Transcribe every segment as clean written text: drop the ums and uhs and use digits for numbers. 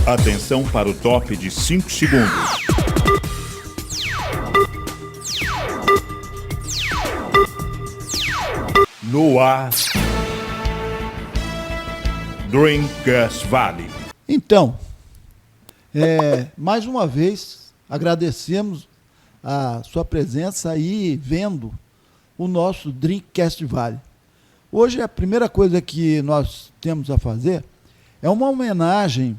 Atenção para o top de 5 segundos. No ar, Dreamcast Valley. Então, mais uma vez, agradecemos a sua presença aí vendo o nosso Dreamcast Valley. Hoje a primeira coisa que nós temos a fazer é uma homenagem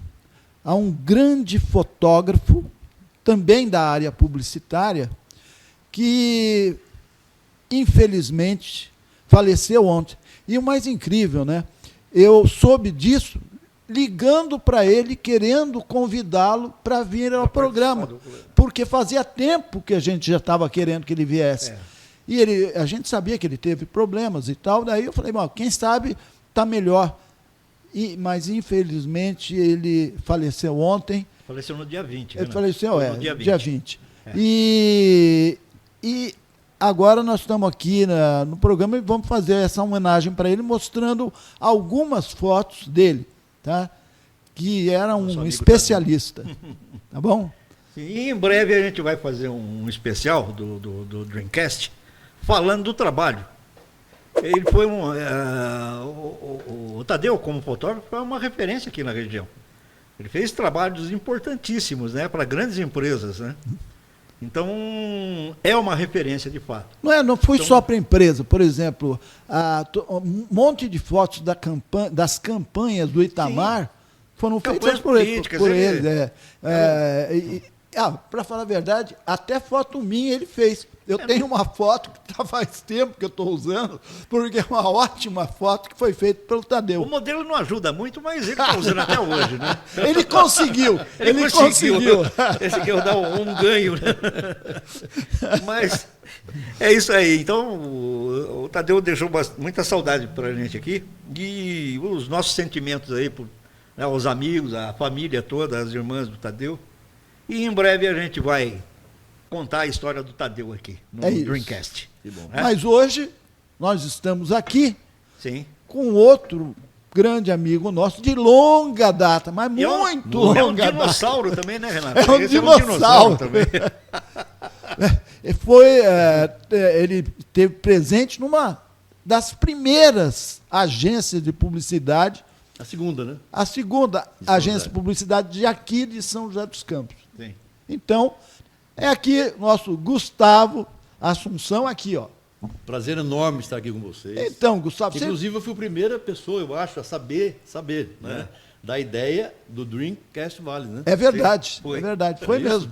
a um grande fotógrafo, também da área publicitária, que infelizmente faleceu ontem. E o mais incrível, né? Eu soube disso ligando para ele, querendo convidá-lo para vir ao programa, porque fazia tempo que a gente já estava querendo que ele viesse. E a gente sabia que ele teve problemas e tal, daí eu falei, bom, quem sabe está melhor. Mas, infelizmente, ele faleceu ontem. Faleceu no dia 20. Ele faleceu, no dia 20. E agora nós estamos aqui no programa e vamos fazer essa homenagem para ele, mostrando algumas fotos dele, tá? Que era um especialista. Tá bom? Sim, e em breve a gente vai fazer um especial do Dreamcast falando do trabalho. Ele foi o Tadeu, como fotógrafo, foi uma referência aqui na região. Ele fez trabalhos importantíssimos, né, para grandes empresas, né? Então, é uma referência de fato. Não foi só para a empresa. Por exemplo, um monte de fotos das campanhas do Itamar foram feitas por ele. Para falar a verdade, até foto minha ele fez. Eu tenho uma foto que faz tempo que eu estou usando, porque é uma ótima foto que foi feita pelo Tadeu. O modelo não ajuda muito, mas ele está usando até hoje, né? Ele conseguiu. Ele conseguiu. Esse aqui eu dar um ganho, né? Mas é isso aí. Então, o Tadeu deixou muita saudade para a gente aqui. E os nossos sentimentos aí, os amigos, a família toda, as irmãs do Tadeu. E em breve a gente vai contar a história do Tadeu aqui no Dreamcast. Que bom. Mas hoje nós estamos aqui com outro grande amigo nosso de longa data, mas muito longa data. É um dinossauro também, né, Renato? É um dinossauro também. Ele esteve presente numa das primeiras agências de publicidade. A segunda, né? A segunda agência de publicidade de aqui de São José dos Campos. Sim. Então, é aqui nosso Gustavo Assunção, aqui, ó. Prazer enorme estar aqui com vocês. Então, Gustavo... Inclusive, eu fui a primeira pessoa, eu acho, a saber, né? Da ideia do Dreamcast Valley, né? É verdade, Foi. É verdade, foi mesmo.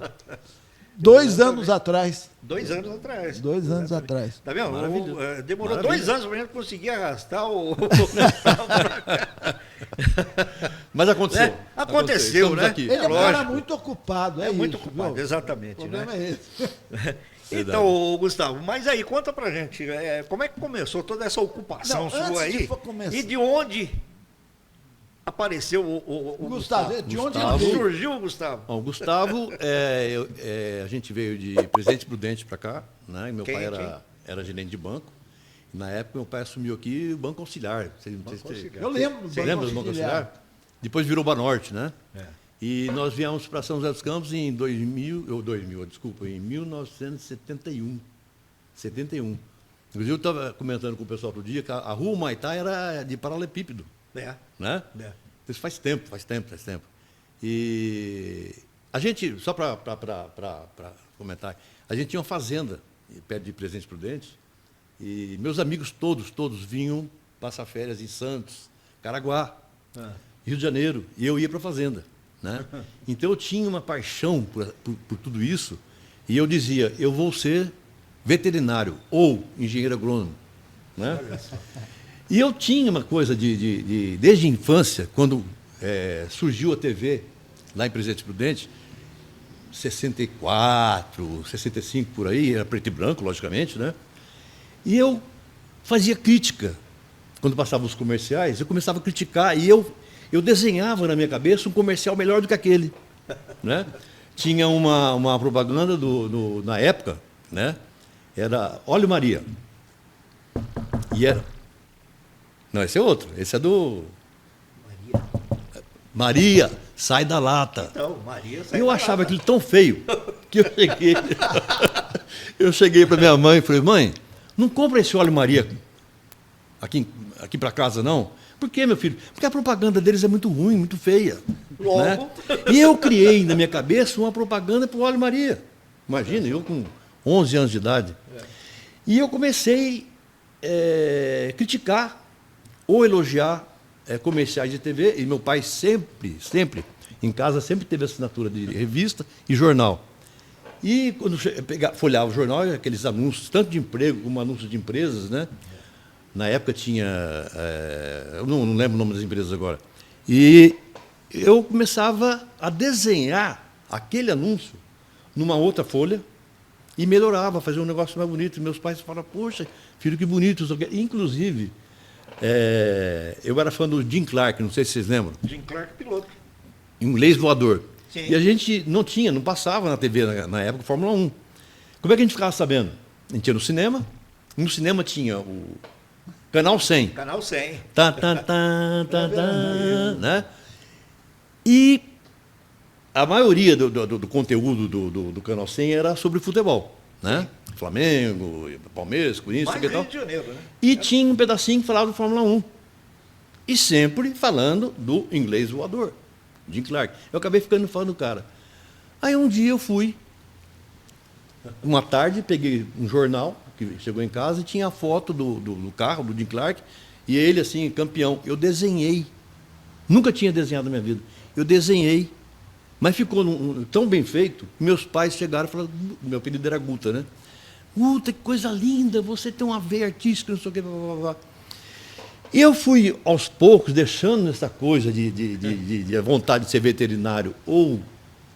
2 anos atrás. 2 anos atrás. 2 anos atrás. Tá vendo? Demorou 2 anos para a gente conseguir arrastar o... Mas aconteceu. Aconteceu, né? Aqui. Ele é um cara muito ocupado, é muito isso, ocupado, viu? exatamente. O problema é esse. Então, Gustavo, mas aí, conta pra gente, como é que começou toda essa ocupação sua aí? E de onde apareceu o Gustavo? De onde ele veio? Surgiu o Gustavo? Bom, o Gustavo, a gente veio de Presidente Prudente para cá, né? Meu pai era gerente de banco. Na época, meu pai assumiu aqui o Banco Auxiliar. Eu lembro do Você lembra do Banco Auxiliar? Depois virou Banorte, né? E nós viemos para São José dos Campos em 1971. 71. Inclusive, eu estava comentando com o pessoal outro dia que a rua Humaitá era de paralelepípedo. Né? Isso faz tempo. E a gente, só para comentar, a gente tinha uma fazenda perto de Presidente Prudente, e meus amigos todos vinham passar férias em Santos, Caraguá, Rio de Janeiro, e eu ia para a fazenda. Né? Então eu tinha uma paixão por tudo isso, e eu dizia, eu vou ser veterinário ou engenheiro agrônomo. Né? E eu tinha uma coisa desde a infância, quando surgiu a TV lá em Presidente Prudente, 64, 65 por aí, era preto e branco, logicamente, né? E eu fazia crítica. Quando passavam os comerciais, eu começava a criticar e eu desenhava na minha cabeça um comercial melhor do que aquele. Né? Tinha uma propaganda na época, né? Era Óleo Maria. E era... Não, esse é outro. Esse é do... Maria. sai da lata. Então, Maria sai Eu da achava lata. aquilo tão feio que eu cheguei para minha mãe e falei, mãe, não compra esse óleo Maria aqui para casa, não. Por quê, meu filho? Porque a propaganda deles é muito ruim, muito feia. Logo. Né? E eu criei na minha cabeça uma propaganda para o óleo Maria. Imagina, eu com 11 anos de idade. E eu comecei a criticar ou elogiar comerciais de TV, e meu pai sempre, em casa, sempre teve assinatura de revista e jornal. E quando eu folhava o jornal, aqueles anúncios, tanto de emprego como anúncios de empresas, né? Na época tinha, eu não lembro o nome das empresas agora, e eu começava a desenhar aquele anúncio numa outra folha e melhorava, fazia um negócio mais bonito. E meus pais falavam, poxa, filho, que bonito. Inclusive, eu era fã do Jim Clark, não sei se vocês lembram. Jim Clark, piloto. Inglês voador. Sim. E a gente não passava na TV na época Fórmula 1. Como é que a gente ficava sabendo? A gente ia no cinema tinha o Canal 100. Canal 100. Né? E a maioria do conteúdo do Canal 100 era sobre futebol. Né? Flamengo, Palmeiras, Corinthians, Mais e tal. Rio de Janeiro, né? E tinha um pedacinho que falava do Fórmula 1. E sempre falando do inglês voador, Jim Clark. Eu acabei ficando fã do cara. Aí um dia eu fui, uma tarde, peguei um jornal que chegou em casa e tinha a foto do carro, do Jim Clark, e ele, assim, campeão. Eu desenhei. Nunca tinha desenhado na minha vida. Eu desenhei, mas ficou tão bem feito que meus pais chegaram e falaram, meu apelido era Guta, né? Guta, que coisa linda, você tem uma veia artística, não sei o que, blá, blá, blá. E eu fui, aos poucos, deixando essa coisa de vontade de ser veterinário ou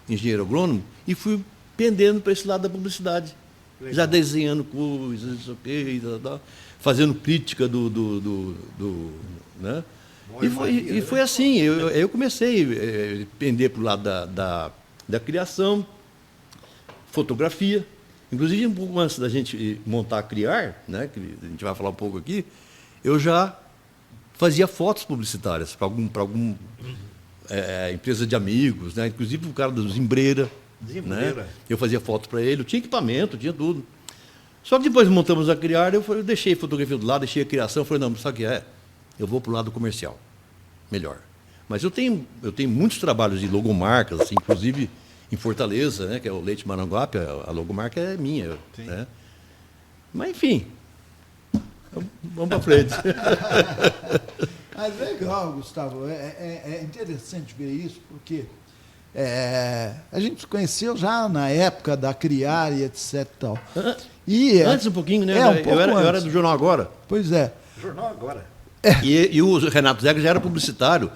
engenheiro agrônomo, e fui pendendo para esse lado da publicidade. Legal. Já desenhando coisas, não sei o quê, fazendo crítica né? E foi assim, eu comecei a pender para o lado da criação, fotografia. Inclusive, um pouco antes da gente montar a Criar, né, que a gente vai falar um pouco aqui, eu já fazia fotos publicitárias para algum empresa de amigos, né? Inclusive o cara do Zimbreira. Né? Eu fazia fotos para ele, eu tinha equipamento, tinha tudo. Só que depois montamos a Criar, eu deixei a fotografia do lado, deixei a criação, falei, não, sabe o que é? Eu vou para o lado comercial, melhor. Mas eu tenho muitos trabalhos de logomarcas, assim, inclusive em Fortaleza, né, que é o Leite Maranguape, a logomarca é minha. Né? Mas, enfim, vamos para frente. Mas legal, Gustavo. É interessante ver isso, porque a gente se conheceu já na época da Criar e etc. Tal. E, antes um pouquinho, né? Eu era do Jornal Agora. Pois é. Jornal Agora. E o Renato Zeca já era publicitário.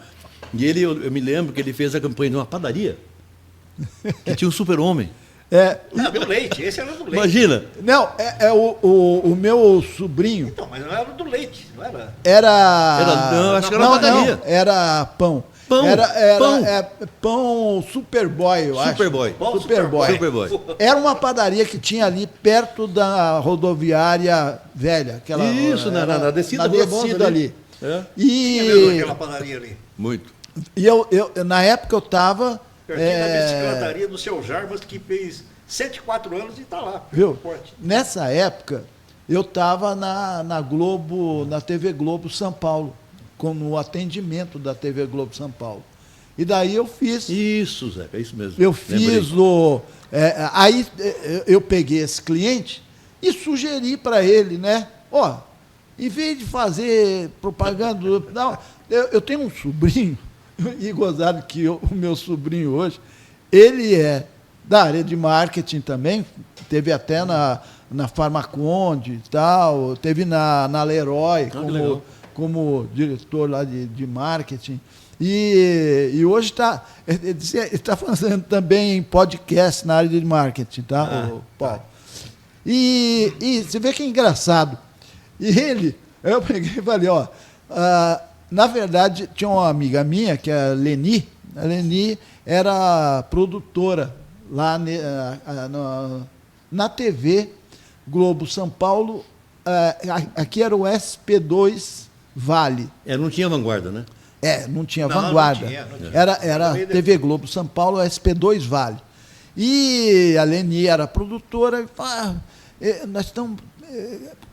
E eu me lembro que ele fez a campanha de uma padaria que tinha um super-homem. Não, do leite, esse era do leite. Imagina. Não, o meu sobrinho. Então, mas não era do leite, não era? Não, acho que era uma padaria. Não, era pão. Pão. Era pão Superboy, eu acho. Superboy. Superboy. Era uma padaria que tinha ali perto da rodoviária velha. Aquela, isso, na descida, ali. Tinha mesmo aquela padaria ali. Muito. E na época eu estava... Pertinho da bicicletaria do seu Jarbas, que fez 104 anos e está lá. Viu? Nessa época, eu estava na Globo, na TV Globo São Paulo, como atendimento da TV Globo São Paulo. E daí eu fiz... Isso, Zé, é isso mesmo. Eu fiz aí eu peguei esse cliente e sugeri para ele, né? Ó, em vez de fazer propaganda... Não, eu tenho um sobrinho, e gozado que o meu sobrinho hoje, ele é da área de marketing também, teve até na Farmaconde e tal, teve na Leroy como diretor lá de marketing, e hoje está fazendo também podcast na área de marketing, tá, o Paulo? E você vê que é engraçado. E eu peguei e falei, ó... na verdade, tinha uma amiga minha, que é a Leni. A Leni era produtora lá na TV Globo São Paulo. Aqui era o SP2 Vale. Não tinha Vanguarda, né? Não tinha Não, Vanguarda. não tinha. Era TV Globo São Paulo, SP2 Vale. E a Leni era produtora e falava, nós estamos.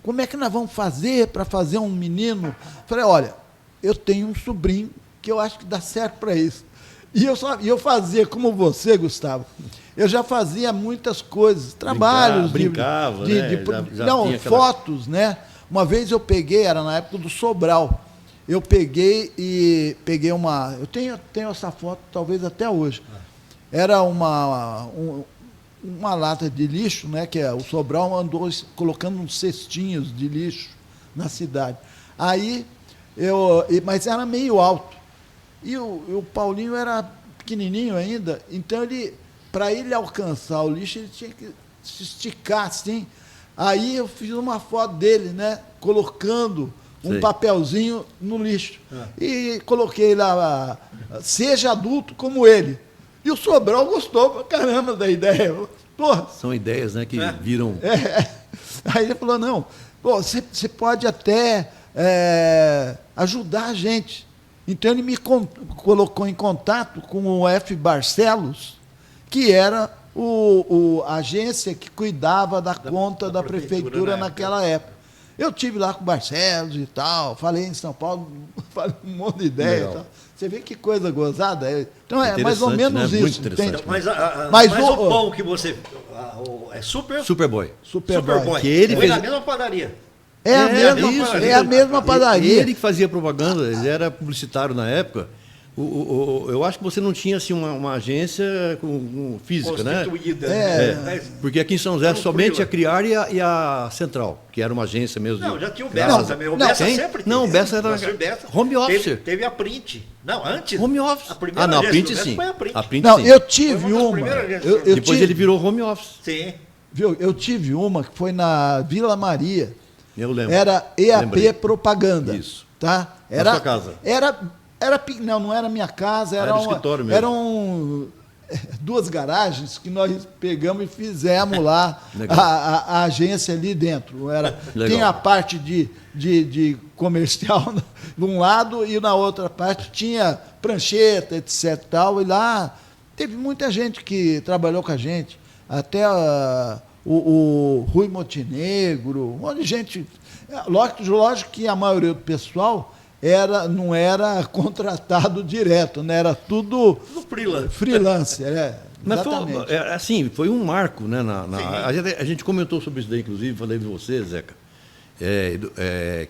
Como é que nós vamos fazer para fazer um menino? Falei, olha, eu tenho um sobrinho que eu acho que dá certo para isso. E eu fazia como você, Gustavo. Eu já fazia muitas coisas, trabalhos brincava, de, né? de- Já não, tinha aquela- fotos, né? Uma vez eu peguei, era na época do Sobral. Eu peguei uma. Eu tenho essa foto talvez até hoje. Era uma lata de lixo, né? Que o Sobral andou colocando uns cestinhos de lixo na cidade. Aí mas era meio alto. E o Paulinho era pequenininho ainda, então para ele alcançar o lixo, ele tinha que se esticar assim. Aí eu fiz uma foto dele, né? Colocando um Sei. papelzinho no lixo. E coloquei lá, seja adulto como ele. E o Sobral gostou pra caramba da ideia. Porra, São ideias, né, que viram... Aí ele falou, não, você pode até ajudar a gente. Então ele me colocou em contato com o F. Barcelos, que era a agência que cuidava da conta da prefeitura naquela época. Eu tive lá com o Barcelos e tal, falei em São Paulo, falei um monte de ideia. E tal. Você vê que coisa gozada. Então é mais ou Interessante, menos né? Muito isso. interessante. Entende? Mas o pão que você... É super... Superboy. Superboy. Que ele Foi fez- na mesma padaria. É a mesma, isso, é a mesma padaria. Ele que fazia propaganda, ele era publicitário na época. Eu acho que você não tinha assim, uma agência com física, né? Constituída. Mas- Porque aqui em São José Era um somente freela. a Criar e a Central, que era uma agência mesmo. Não, já tinha o Graças Bessa a- também. O não, Bessa tem? sempre Não, o teve. Bessa era Professor Bessa. home office. Teve a Print. Não, antes. Home office. A primeira Não, a agência Print do Bessa sim. foi a Print. A Print Não, sim. eu tive Foi uma das uma. primeiras agências. Eu Depois tive, ele virou home office. Sim. viu, eu tive uma que foi na Vila Maria. Eu lembro. Era EAP Lembrei. Propaganda. Isso. Tá? Na sua casa? Não era minha casa, Era o escritório mesmo. Eram duas garagens que nós pegamos e fizemos lá Legal. a agência ali dentro. Legal. Tem a parte de comercial de um lado e na outra parte tinha prancheta, etc. Tal, e lá teve muita gente que trabalhou com a gente, até o Rui Montenegro, um monte de gente. Lógico que a maioria do pessoal não era contratado direto, né? Era tudo No freela. freelance. Mas Exatamente. foi um marco, né? Sim. A gente comentou sobre isso daí, inclusive, falei com você, Zeca,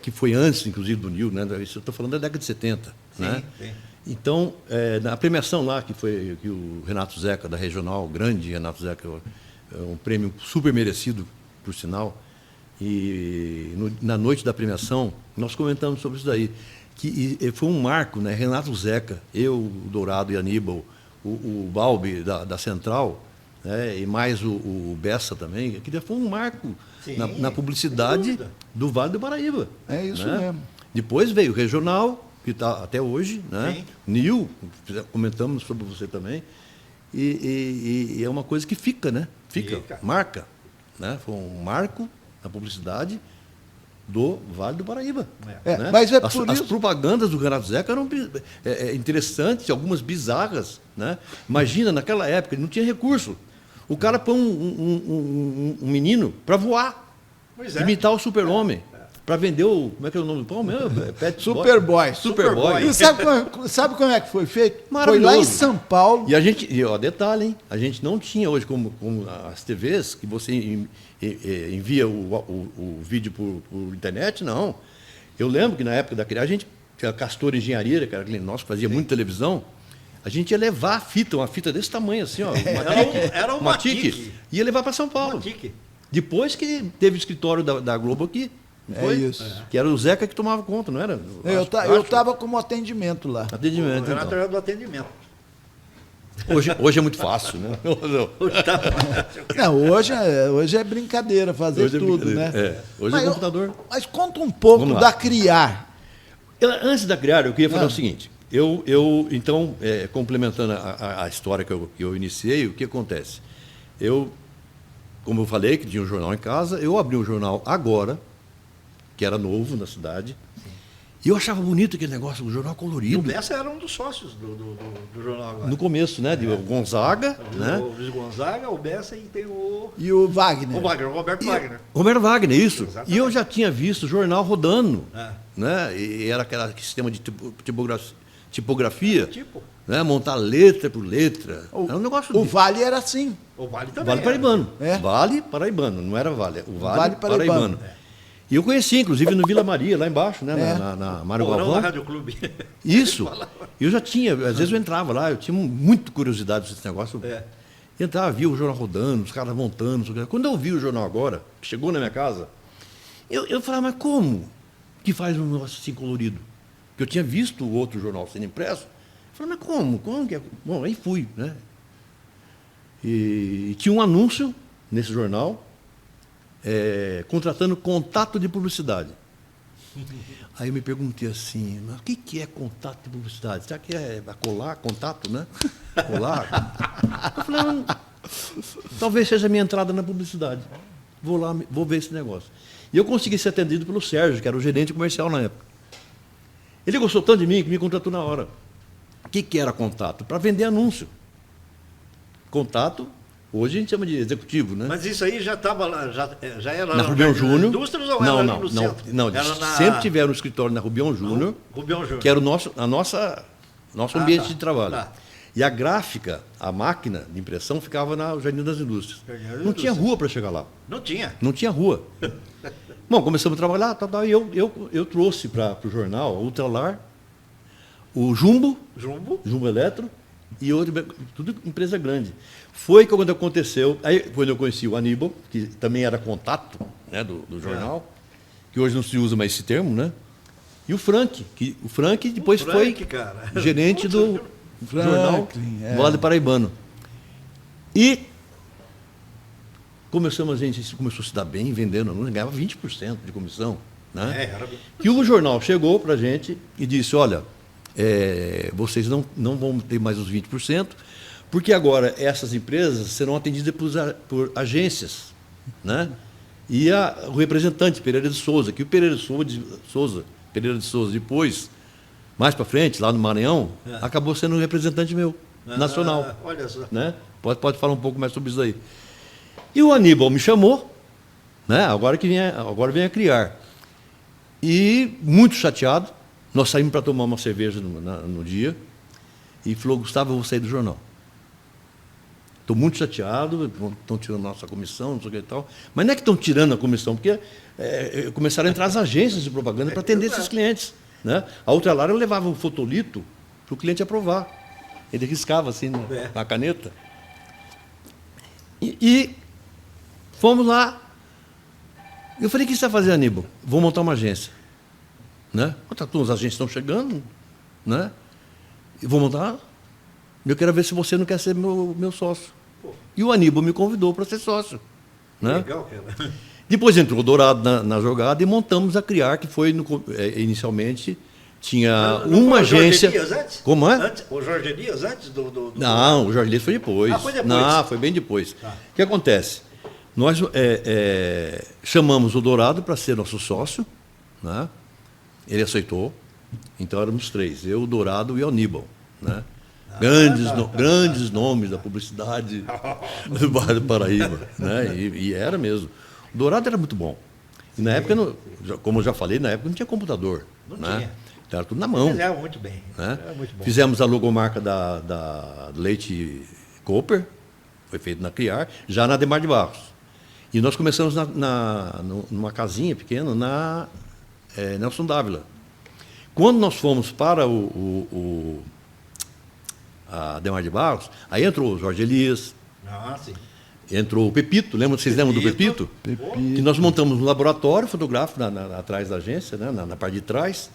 que foi antes, inclusive, do Nil, né? Isso eu estou falando da década de 70. Né? Sim. Então, na premiação lá, que foi que o Renato Zeca, da Regional, grande Renato Zeca, um prêmio super merecido, por sinal, e na noite da premiação, nós comentamos sobre isso daí, que foi um marco, né? Renato Zeca, eu, o Dourado e Aníbal, o Balbi da Central, né? E mais o Bessa também, que foi um marco Sim, na sem publicidade dúvida. do Vale do Paraíba. É isso né? mesmo. Depois veio o Regional, que está até hoje, né? Sim. Nil, comentamos sobre você também, e é uma coisa que fica, né? Fica. Marca. Né? Foi um marco na publicidade do Vale do Paraíba. Né? Mas é as, por as isso. propagandas do Renato Zeca eram interessantes, algumas bizarras. Né? Imagina, naquela época, não tinha recurso. O cara põe um menino para voar, Pois é. imitar o super-homem, para vender o... Como é que é o nome do pão mesmo? Pet Superboy. Superboy. E sabe como é que foi feito? Foi Maravilhoso. lá em São Paulo. E a gente, detalhe, hein? A gente não tinha hoje como as TVs, que você envia o vídeo por internet, não. Eu lembro que na época da criança, a gente tinha a Castor Engenharia, que era aquele nosso que fazia muita televisão, a gente ia levar a fita, uma fita desse tamanho assim, ó, Era uma tique. ia levar para São Paulo. Uma tique. Depois que teve o escritório da Globo aqui, não É foi? isso. Que era o Zeca que tomava conta, não era? Eu Acho. estava como atendimento lá. O Atendimento, Renato então. era do atendimento. Hoje é muito fácil, né? Não, hoje é brincadeira fazer Hoje é tudo, brincadeira. né? Hoje é computador. Mas conta um pouco Vamos lá. da Criar. Antes da Criar, eu queria falar Ah. o seguinte. Então, complementando a história que eu iniciei, o que acontece? Como eu falei, que tinha um jornal em casa, eu abri um jornal agora, que era novo na cidade, E eu achava bonito aquele negócio, o jornal E o colorido. Bessa era um dos sócios do jornal agora. No começo, né? De Gonzaga, né? O Luiz Gonzaga, o Bessa e tem o Wagner. Wagner, o Roberto Wagner. Romero Wagner, isso. Exatamente. E eu já tinha visto o jornal rodando, É. né? E era aquele sistema de tipografia, Tipo, né? Montar letra por letra. Era um negócio O Vale era assim. o Vale também. Vale Paraibano. É. Vale Paraibano, não era Vale. O Vale, Vale Paraibano. Paraibano. E eu conheci, inclusive, no Vila Maria, lá embaixo, né? É. Na Mário Porão da Galvão. Rádio Clube. Isso. Eu já tinha, às vezes eu entrava lá, eu tinha muita curiosidade desse negócio. É. Entrava, via o jornal rodando, os caras montando. Não sei o quê. Quando eu vi o jornal agora, que chegou na minha casa, eu falava, mas como que faz um negócio assim colorido? Porque eu tinha visto o outro jornal sendo impresso. Eu falei, mas como? Como que é? Bom, aí fui, né? E tinha um anúncio nesse jornal, contratando contato de publicidade. Aí eu me perguntei assim, mas o que é contato de publicidade? Será que é colar, contato, né? Colar? Eu falei, talvez seja a minha entrada na publicidade. Vou lá, vou ver esse negócio. E eu consegui ser atendido pelo Sérgio, que era o gerente comercial na época. Ele gostou tanto de mim que me contratou na hora. O que era contato? Para vender anúncio. Contato, hoje a gente chama de executivo, né? Mas isso aí já estava lá, já era Na Rubião Júnior. Indústrias ou Não, era não, ali no não, centro? não. Era na... Sempre tiveram um escritório na Rubião Júnior, Rubião Júnior. que era o nosso ambiente tá, de trabalho. tá. E a gráfica, a máquina de impressão, ficava na Jardim das Indústrias. Jardim das Não tinha Indústrias. rua para chegar lá. Não tinha. Não tinha rua. Bom, começamos a trabalhar, e eu trouxe para o jornal, a Ultralar, o Jumbo Eletro, e outra, tudo empresa grande. Foi quando aconteceu, aí quando eu conheci o Aníbal, que também era contato, né, do jornal, que hoje não se usa mais esse termo, né? E o Frank, depois foi cara. gerente do jornal Franklin, Vale Paraibano. E a gente começou a se dar bem vendendo, não ganhava 20% de comissão, né? Era bem. Que o jornal chegou para a gente e disse, olha, vocês não vão ter mais os 20%, porque agora essas empresas serão atendidas por agências, né? E o representante, Pereira de Souza, que o Pereira de Souza depois, mais para frente, lá no Maranhão, acabou sendo um representante meu, nacional. Olha só. Né? Pode falar um pouco mais sobre isso aí. E o Aníbal me chamou, né? agora vem a criar. E, muito chateado, nós saímos para tomar uma cerveja no dia, e falou, Gustavo, eu vou sair do jornal. Estou muito chateado, estão tirando a nossa comissão, não sei o que e tal. Mas não é que estão tirando a comissão, porque começaram a entrar as agências de propaganda para atender esses clientes. Né? A Ultralar levava um fotolito para o cliente aprovar. Ele riscava assim na caneta. E fomos lá. Eu falei, o que você vai fazer, Aníbal? Vou montar uma agência. Né? As agências estão chegando, né? E vou montar. Eu quero ver se você não quer ser meu sócio. Pô. E o Aníbal me convidou para ser sócio. Né? Legal, cara. Depois entrou o Dourado na jogada e montamos a Criar, que foi, inicialmente, tinha uma agência... Jorge Elias antes? Como é? Antes, o Jorge Elias antes do... Não, o Jorge Elias foi depois. Ah, foi depois? Não, foi bem depois. Tá. O que acontece? Nós chamamos o Dourado para ser nosso sócio, né? Ele aceitou, então éramos 3, eu, o Dourado e o Aníbal. Né? Grandes nomes da publicidade do bairro do Paraíba. Né? E era mesmo. O Dourado era muito bom. E na época, como eu já falei, na época não tinha computador. Não né? tinha. Então, era tudo na mão. Ele era muito bem. Né? Era muito bom. Fizemos a logomarca da Leite Cooper, foi feito na Criar, já na Ademar de Barros. E nós começamos numa casinha pequena na Nelson Dávila. Quando nós fomos para a Ademar de Barros, aí entrou o Jorge Elias, Sim. entrou o Pepito, vocês lembram do Pepito? Que nós montamos um laboratório fotográfico atrás da agência, né, na parte de trás,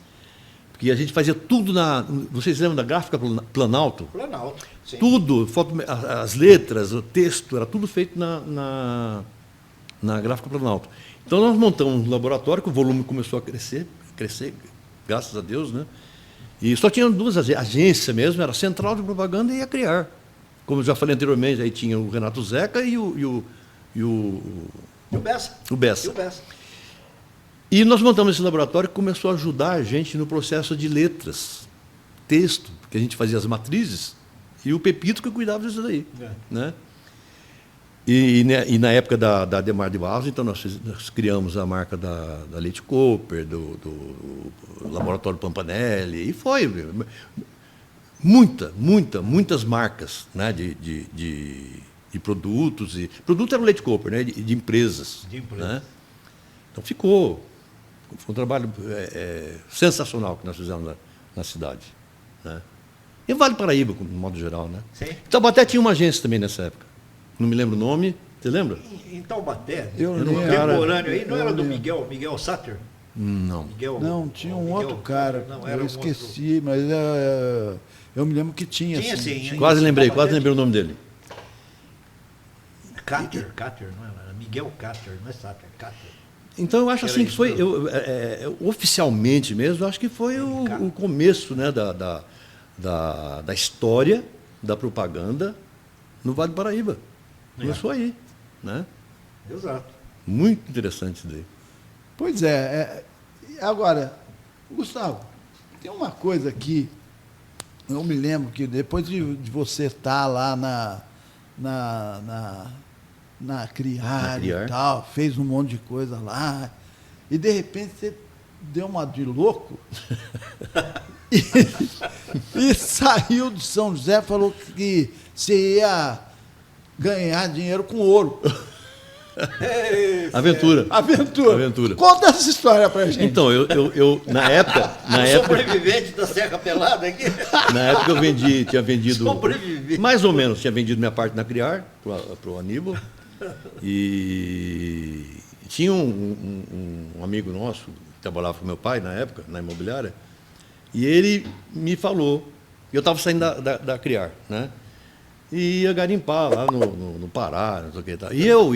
porque a gente fazia tudo vocês lembram da gráfica Planalto? Planalto, sim. Tudo, as letras, o texto, era tudo feito na gráfica Planalto. Então nós montamos um laboratório, que o volume começou a crescer, graças a Deus, né? E só tinham 2 agências mesmo, era a Central de Propaganda e a Criar. Como eu já falei anteriormente, aí tinha o Renato Zeca e o O Bessa. Bessa. E o Bessa. E nós montamos esse laboratório que começou a ajudar a gente no processo de letras, texto, porque a gente fazia as matrizes, e o Pepito que cuidava disso daí. Né? E na época da Adhemar de Barros, então nós criamos a marca da Leite Cooper, do Laboratório Pampanelli, e foi muitas marcas, né, de produtos. Produto era o Leite Cooper, né, de empresas. Né? Então foi um trabalho sensacional que nós fizemos na cidade. Né? E o Vale do Paraíba, de modo geral. Né? Sim. Taubaté tinha uma agência também nessa época. Não me lembro o nome. Você lembra? Em Taubaté, Eu no lembro. contemporâneo aí, não Eu era do lembro. Miguel Satter? Não. Não, tinha um Miguel outro cara, Satter, não, era eu um esqueci, mas eu me lembro que tinha. Tinha, assim, sim. tinha. Quase lembrei o nome dele. Cater, não era? Miguel Cater, não é Satter, Cater. Então eu acho Era assim que isso, foi, não. oficialmente mesmo, eu acho que foi o começo, né, da história da propaganda no Vale do Paraíba. Começou aí. Né? Exato. Muito interessante isso daí. Pois agora, Gustavo, tem uma coisa aqui, eu me lembro que depois de você estar lá na Criar e Criar. tal, fez um monte de coisa lá, e de repente você deu uma de louco e saiu de São José, falou que você ia ganhar dinheiro com ouro. Aventura. Aventura. Conta essa história pra gente. Então, eu na época, Sobrevivente da Serra Pelada aqui. na época tinha vendido, Sobrevivente. mais ou menos, tinha vendido minha parte na Criar, para o Aníbal, e tinha um amigo nosso, que trabalhava com meu pai na época, na imobiliária, e ele me falou, eu estava saindo da Criar, né? E ia garimpar lá no Pará, não sei o que e tal. E eu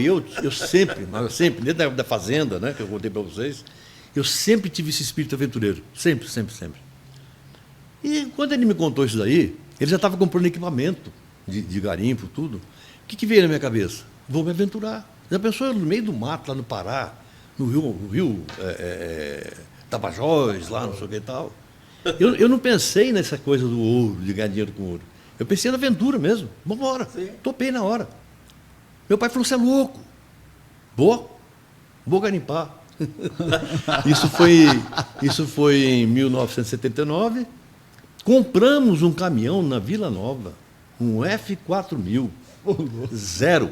sempre, dentro da fazenda, né, que eu contei para vocês, eu sempre tive esse espírito aventureiro. Sempre. E quando ele me contou isso daí, ele já estava comprando equipamento de garimpo, tudo. O que veio na minha cabeça? Vou me aventurar. Já pensou eu no meio do mato, lá no Pará, no rio Tapajós, lá, não sei o que e tal. Eu não pensei nessa coisa do ouro, de ganhar dinheiro com ouro. Eu pensei na aventura mesmo. Vamos embora. Topei na hora. Meu pai falou, você é louco. Vou garimpar. Isso foi em 1979. Compramos um caminhão na Vila Nova, um F4000, 0.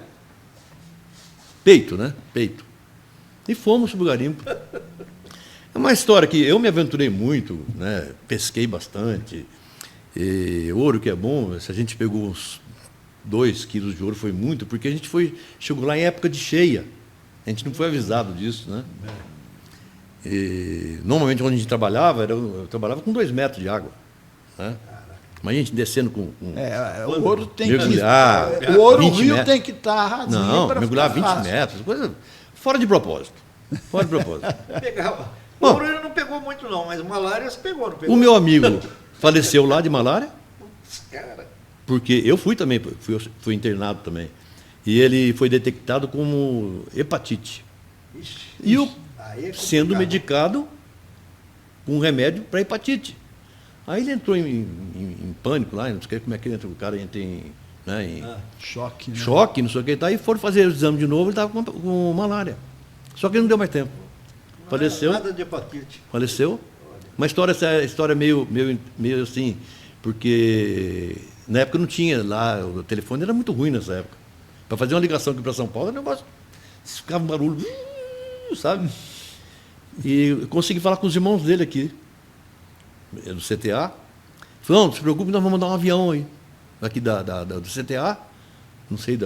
Peito, né? Peito. E fomos para o garimpo. É uma história que eu me aventurei muito, né? Pesquei bastante. E ouro que é bom, se a gente pegou uns 2 quilos de ouro, foi muito, porque a gente chegou lá em época de cheia. A gente não foi avisado disso, né? E, normalmente, onde a gente trabalhava, eu trabalhava com 2 metros de água. Né? Mas a gente descendo com o ouro tem mergulhar, que... O ouro 20 rio metros. tem que estar rasinho. Não, pra mergulhar ficar 20 fácil. metros, coisa fora de propósito. Fora de propósito. Pegava. Bom. Ouro ele não pegou muito, não, mas malária você pegou, não pegou? O meu amigo faleceu lá de malária, Cara, porque eu fui também, fui internado também. E ele foi detectado como hepatite. ixi, E eu aí é sendo complicado. medicado com remédio para hepatite. Aí ele entrou em pânico lá, não sei como é que ele entra, o cara entra em Choque, né? choque, não sei o que, tá, e foram fazer o exame de novo, ele estava com malária. Só que não deu mais tempo. Faleceu. Nada de hepatite. Faleceu. Uma história meio assim, porque na época não tinha lá, o telefone era muito ruim nessa época. Para fazer uma ligação aqui para São Paulo, o negócio ficava um barulho, sabe? E eu consegui falar com os irmãos dele aqui, do CTA. Falei, não se preocupe, nós vamos mandar um avião aí, aqui do CTA, não sei,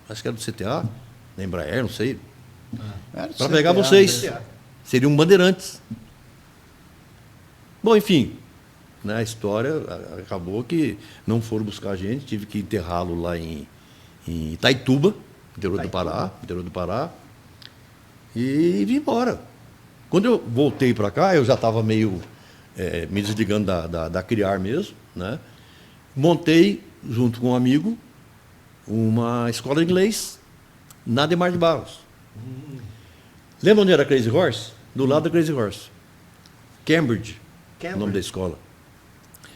acho que era do CTA, da Embraer, não sei, Era do para pegar CTA, vocês. né? Seriam bandeirantes. Bom, enfim, né, a história acabou que não foram buscar a gente, tive que enterrá-lo lá em Itaituba, interior do Pará, e vim embora. Quando eu voltei para cá, eu já estava meio me desligando da Criar mesmo, né? Montei, junto com um amigo, uma escola de inglês na Adhemar de Barros. Lembra onde era Crazy Horse? do lado da Crazy Horse. Cambridge, o nome da escola.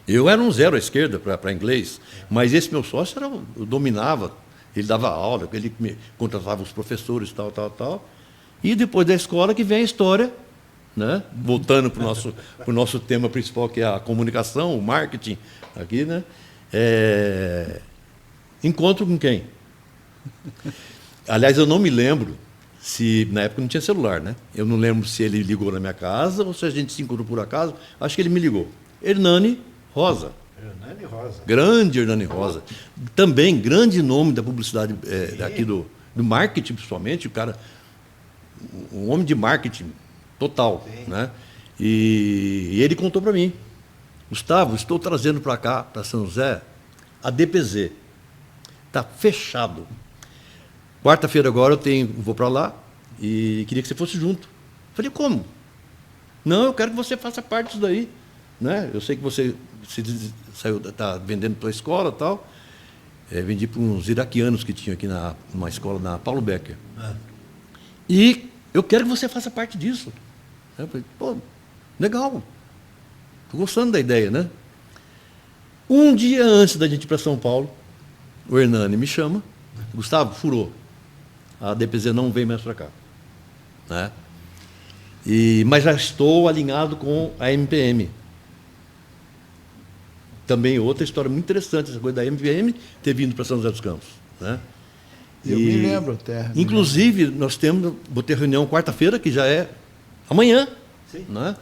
Eu era um zero à esquerda para inglês, mas esse meu sócio eu dominava. Ele dava aula, ele contratava os professores, tal, tal, tal. E depois da escola que vem a história, né? Voltando para o nosso tema principal, que é a comunicação, o marketing, aqui, né? Encontro com quem? Aliás, eu não me lembro se, na época não tinha celular, né? Eu não lembro se ele ligou na minha casa ou se a gente se encontrou por acaso. Acho que ele me ligou. Hernani Rosa. Hernani Rosa. Grande Hernani Rosa. Também grande nome da publicidade aqui do marketing, principalmente. O cara, um homem de marketing total. Né? E ele contou para mim: Gustavo, estou trazendo para cá, para São José, a DPZ. Está fechado. Quarta-feira agora vou para lá e queria que você fosse junto. Falei, como? Não, eu quero que você faça parte disso daí. Né? Eu sei que você está vendendo para a escola e tal. Vendi para uns iraquianos que tinham aqui numa escola, na Paulo Becker. E eu quero que você faça parte disso. Eu falei, pô, legal. Estou gostando da ideia, né? Um dia antes da gente ir para São Paulo, o Hernani me chama. Gustavo, furou. A DPZ não vem mais para cá. Né? Mas já estou alinhado com a MPM. Também outra história muito interessante, essa coisa da MPM ter vindo para São José dos Campos. Né? Eu me lembro até. Inclusive, vou ter reunião quarta-feira, que já é amanhã. Sim. Né?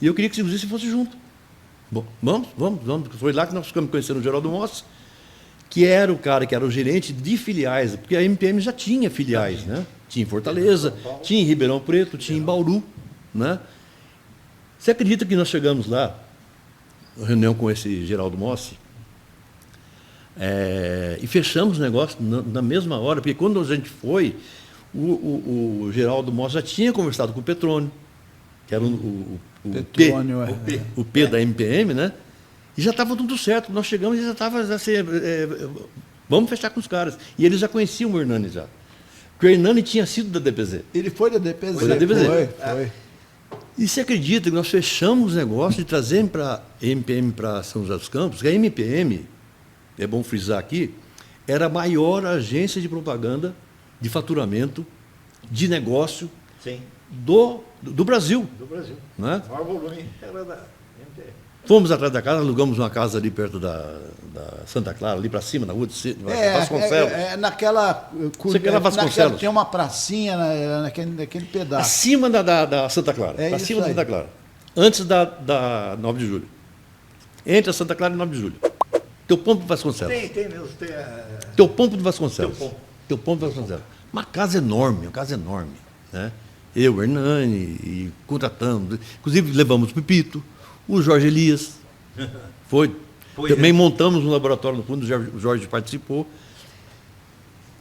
E eu queria que você fosse junto. Bom, vamos. Foi lá que nós ficamos conhecendo o Geraldo Mossi, que era o cara que era o gerente de filiais, porque a MPM já tinha filiais, né? Tinha em Fortaleza, tinha em Ribeirão Preto, tinha em Bauru. Né? Você acredita que nós chegamos lá, na reunião com esse Geraldo Mossi, e fechamos o negócio na mesma hora, porque quando a gente foi, o Geraldo Mossi já tinha conversado com o Petrônio, que era o P da MPM, né? E já estava tudo certo. Nós chegamos e já estava assim, vamos fechar com os caras. E eles já conheciam o Hernani já. Porque o Hernani tinha sido da DPZ. Ele foi da DPZ. Foi da DPZ. Foi. E você acredita que nós fechamos o negócio de trazer para a MPM para São José dos Campos? Que a MPM, é bom frisar aqui, era a maior agência de propaganda, de faturamento, de negócio do Brasil. Do Brasil. Né? O maior volume era da MPM. Fomos atrás da casa, alugamos uma casa ali perto da Santa Clara, ali para cima, na rua de Vasconcelos. Naquela... Você quer lá Vasconcelos? Tem uma pracinha naquele pedaço. Acima da Santa Clara. É Acima isso da aí. Santa Clara. Antes da 9 de julho. Entre a Santa Clara e 9 de julho. Teu ponto do Vasconcelos. Tem mesmo. Teu ponto do Vasconcelos. Teu Ponto do Vasconcelos. Uma casa enorme. Né? Eu, Hernani, e contratamos. Inclusive, levamos o Pepito, o Jorge Elias. Também montamos um laboratório no fundo, o Jorge participou.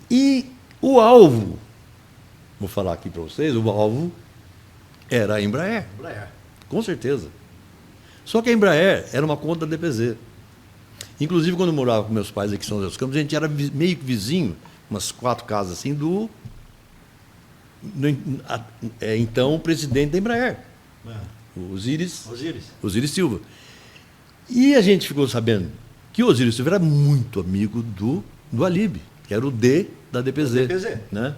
E o alvo, vou falar aqui para vocês, o alvo era a Embraer. Com certeza. Só que a Embraer era uma conta da DPZ. Inclusive, quando eu morava com meus pais aqui em São José dos Campos, a gente era meio que vizinho, umas 4 casas assim, então o presidente da Embraer, o Osiris Silva. E a gente ficou sabendo que o Osiris Silva era muito amigo do Alib, que era o D da DPZ. Né?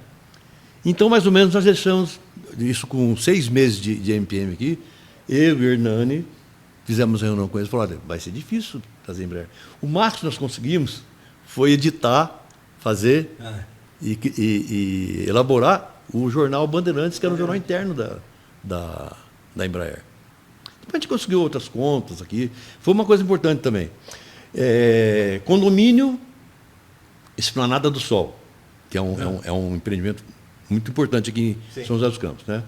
Então, mais ou menos, nós deixamos isso com 6 meses de MPM aqui. Eu e o Hernani fizemos uma reunião com eles e falaram, vai ser difícil trazer Embraer. O máximo que nós conseguimos foi editar, fazer e elaborar o jornal Bandeirantes, que era um jornal interno da Embraer. Depois a gente conseguiu outras contas aqui. Foi uma coisa importante também. Condomínio Esplanada do Sol, que é um empreendimento muito importante aqui em São José dos Campos, né?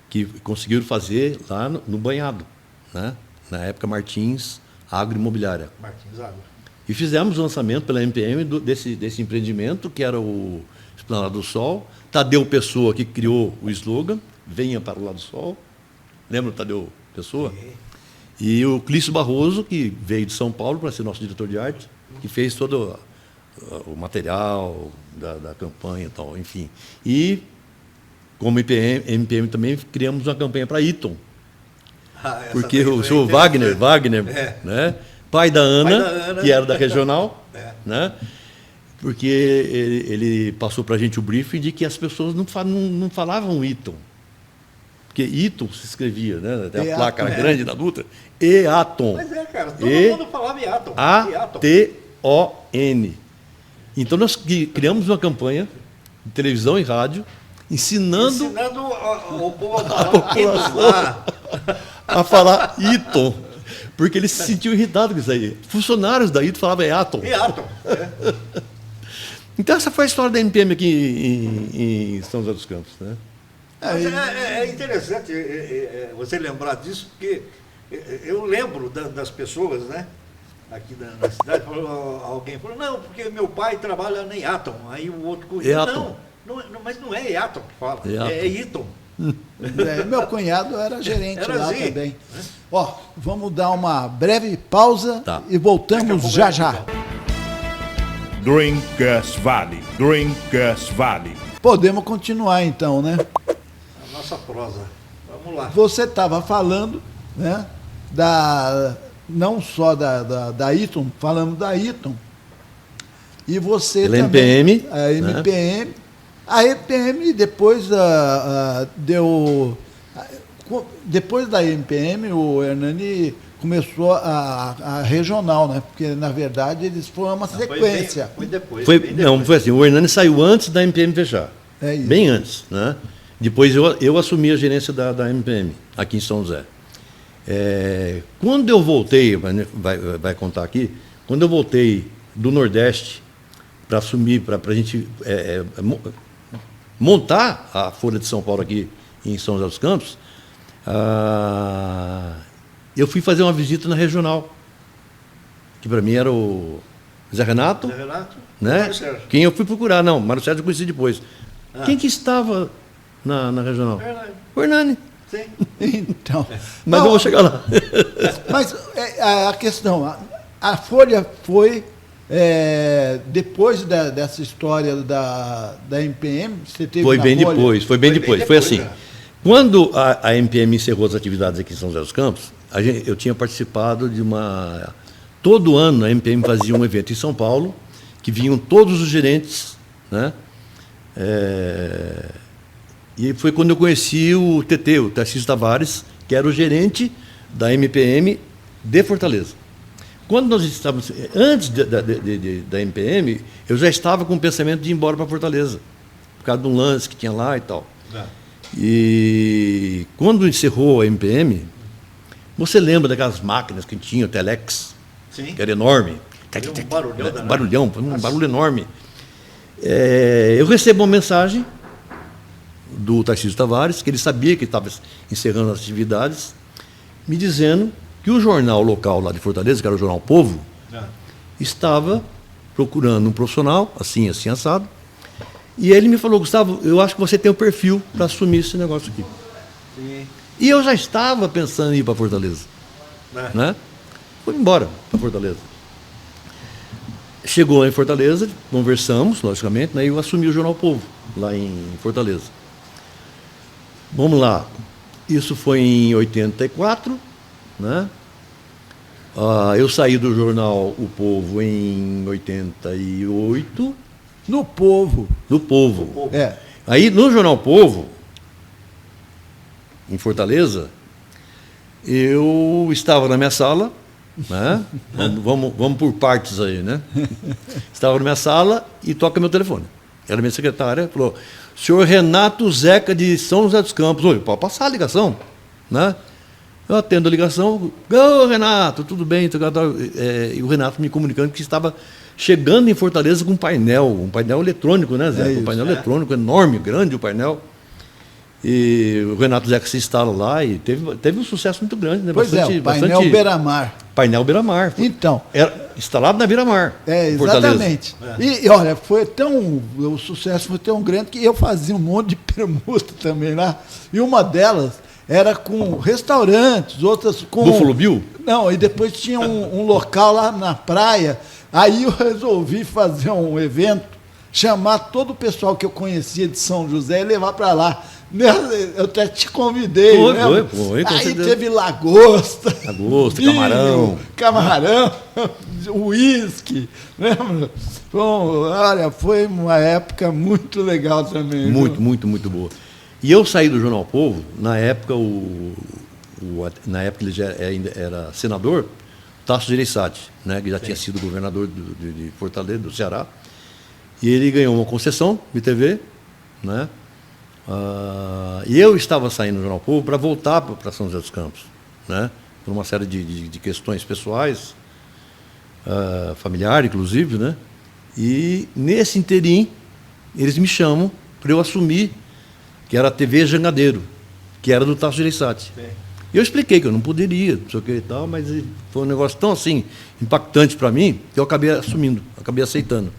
Que conseguiram fazer lá no Banhado, né? Na época Martins Agroimobiliária. Martins Agro. E fizemos o lançamento pela MPM desse empreendimento, que era o Esplanada do Sol. Tadeu Pessoa, que criou o slogan, venha para o lado do sol. Lembra o Tadeu Pessoa? E o Clício Barroso, que veio de São Paulo para ser nosso diretor de arte, que fez todo o material da campanha e tal, enfim. E como MPM também criamos uma campanha para Eton. Essa Porque daí o foi senhor interessante. Wagner, É. né, pai da Ana, da Ana. que era da regional, É. né, porque ele passou para a gente o briefing de que as pessoas não falavam Eton. Porque Eton se escrevia, né, até a Eaton, placa era grande na luta, Eaton. Mas cara, todo E- mundo falava Eaton. A-T-O-N. Então nós criamos uma campanha de televisão e rádio ensinando Ensinando o povo a falar Eton lá. a falar Eton, porque ele se sentiu irritado com isso aí. Funcionários da Eton falavam Eaton. Eaton. Então essa foi a história da MPM aqui em São José dos Campos, né? Mas é interessante você lembrar disso, porque eu lembro das pessoas, né? Aqui na cidade, alguém falou, não, porque meu pai trabalha na Eaton. Aí o outro corrigiu, Eaton. mas não é Eaton que fala, Eaton. é Eaton. Meu cunhado era gerente Era lá assim, também. Ó, vamos dar uma breve pausa Tá. e voltamos já já. During Gus Valley. During Gus Valley. Podemos continuar então, né? A nossa prosa. Vamos lá. Você estava falando, né, não só da Eton, falamos da Eton, e você Pela também... MPM, A né? MPM. A MPM depois deu... Depois da MPM, o Hernani começou a regional, né? Porque, na verdade, eles foram uma sequência. Foi depois. Foi, bem não, depois. foi assim, o Hernani saiu antes da MPM fechar. É isso. Bem antes, né? Depois eu assumi a gerência da MPM, aqui em São José. Quando eu voltei, vai contar aqui, quando eu voltei do Nordeste para assumir, para a gente montar a Folha de São Paulo aqui em São José dos Campos, eu fui fazer uma visita na regional, que para mim era o Zé Renato, Zé Renato? né? Mário Sérgio. Quem eu fui procurar, não, Mário Sérgio eu conheci depois. Ah. Quem que estava na regional? Hernani. O Hernani. Sim. Então... Mas Não, eu vou chegar lá. Mas a questão, a Folha foi, depois dessa história da MPM, você teve Foi na bem Folha? depois, foi bem depois. Foi assim, quando a MPM encerrou as atividades aqui em São José dos Campos, eu tinha participado de uma... Todo ano a MPM fazia um evento em São Paulo, que vinham todos os gerentes, né? E foi quando eu conheci o TT, o Tarcísio Tavares, que era o gerente da MPM de Fortaleza. Quando nós estávamos, antes da MPM, eu já estava com o pensamento de ir embora para Fortaleza, por causa de um lance que tinha lá e tal. E quando encerrou a MPM, você lembra daquelas máquinas que tinha, o Telex, Sim. que era enorme? Fazia um barulhão danado. Barulhão, um barulho enorme. Eu recebo uma mensagem do Tarcísio Tavares, que ele sabia que estava encerrando as atividades, me dizendo que o jornal local lá de Fortaleza, que era o Jornal Povo, estava procurando um profissional, assim, assado, e ele me falou, Gustavo, eu acho que você tem o perfil para assumir esse negócio aqui. Sim. E eu já estava pensando em ir para Fortaleza, né? Fui embora para Fortaleza. Chegou em Fortaleza, conversamos, logicamente, né? E eu assumi o Jornal Povo, lá em Fortaleza. Vamos lá. Isso foi em 84, né? Eu saí do jornal O Povo em 88, No Povo. do Povo. É. Aí, no Jornal Povo, em Fortaleza, eu estava na minha sala, né? Vamos por partes aí, né? Estava na minha sala e toca meu telefone. Era minha secretária, falou, senhor Renato Zeca de São José dos Campos, oi, pode passar a ligação, né? Eu atendo a ligação, ô Renato, tudo bem? E o Renato me comunicando que estava chegando em Fortaleza com um painel eletrônico, né, Zé? Um painel eletrônico enorme, grande o painel. E o Renato Zeca se instala lá e teve um sucesso muito grande, né? Pois o painel Beira-Mar. Painel Beira-Mar. Então. Era instalado na Beira-Mar. Exatamente. E olha, o sucesso foi tão grande que eu fazia um monte de permuta também lá. E uma delas era com restaurantes, outras com... Buffalo Bill? Não, e depois tinha um local lá na praia. Aí eu resolvi fazer um evento, chamar todo o pessoal que eu conhecia de São José e levar para lá. Eu até te convidei, né? Foi, com Aí certeza. teve lagosta. Lagosta, vinho, camarão. uísque. Lembra? Bom, olha, foi uma época muito legal também. Muito, viu? muito, muito boa. E eu saí do Jornal Povo, na época, na época ele já ainda era senador, Tasso Gereissati, né, que já tinha sido governador de Fortaleza, do Ceará. E ele ganhou uma concessão de TV, né? E eu estava saindo do Jornal Povo para voltar para São José dos Campos, né? Por uma série de questões pessoais, familiar, inclusive, né? E nesse interim, eles me chamam para eu assumir, que era a TV Jangadeiro, que era do Tasso Gereissati. E eu expliquei que eu não poderia, não sei o que e tal, mas foi um negócio tão assim impactante para mim que eu acabei assumindo, acabei aceitando.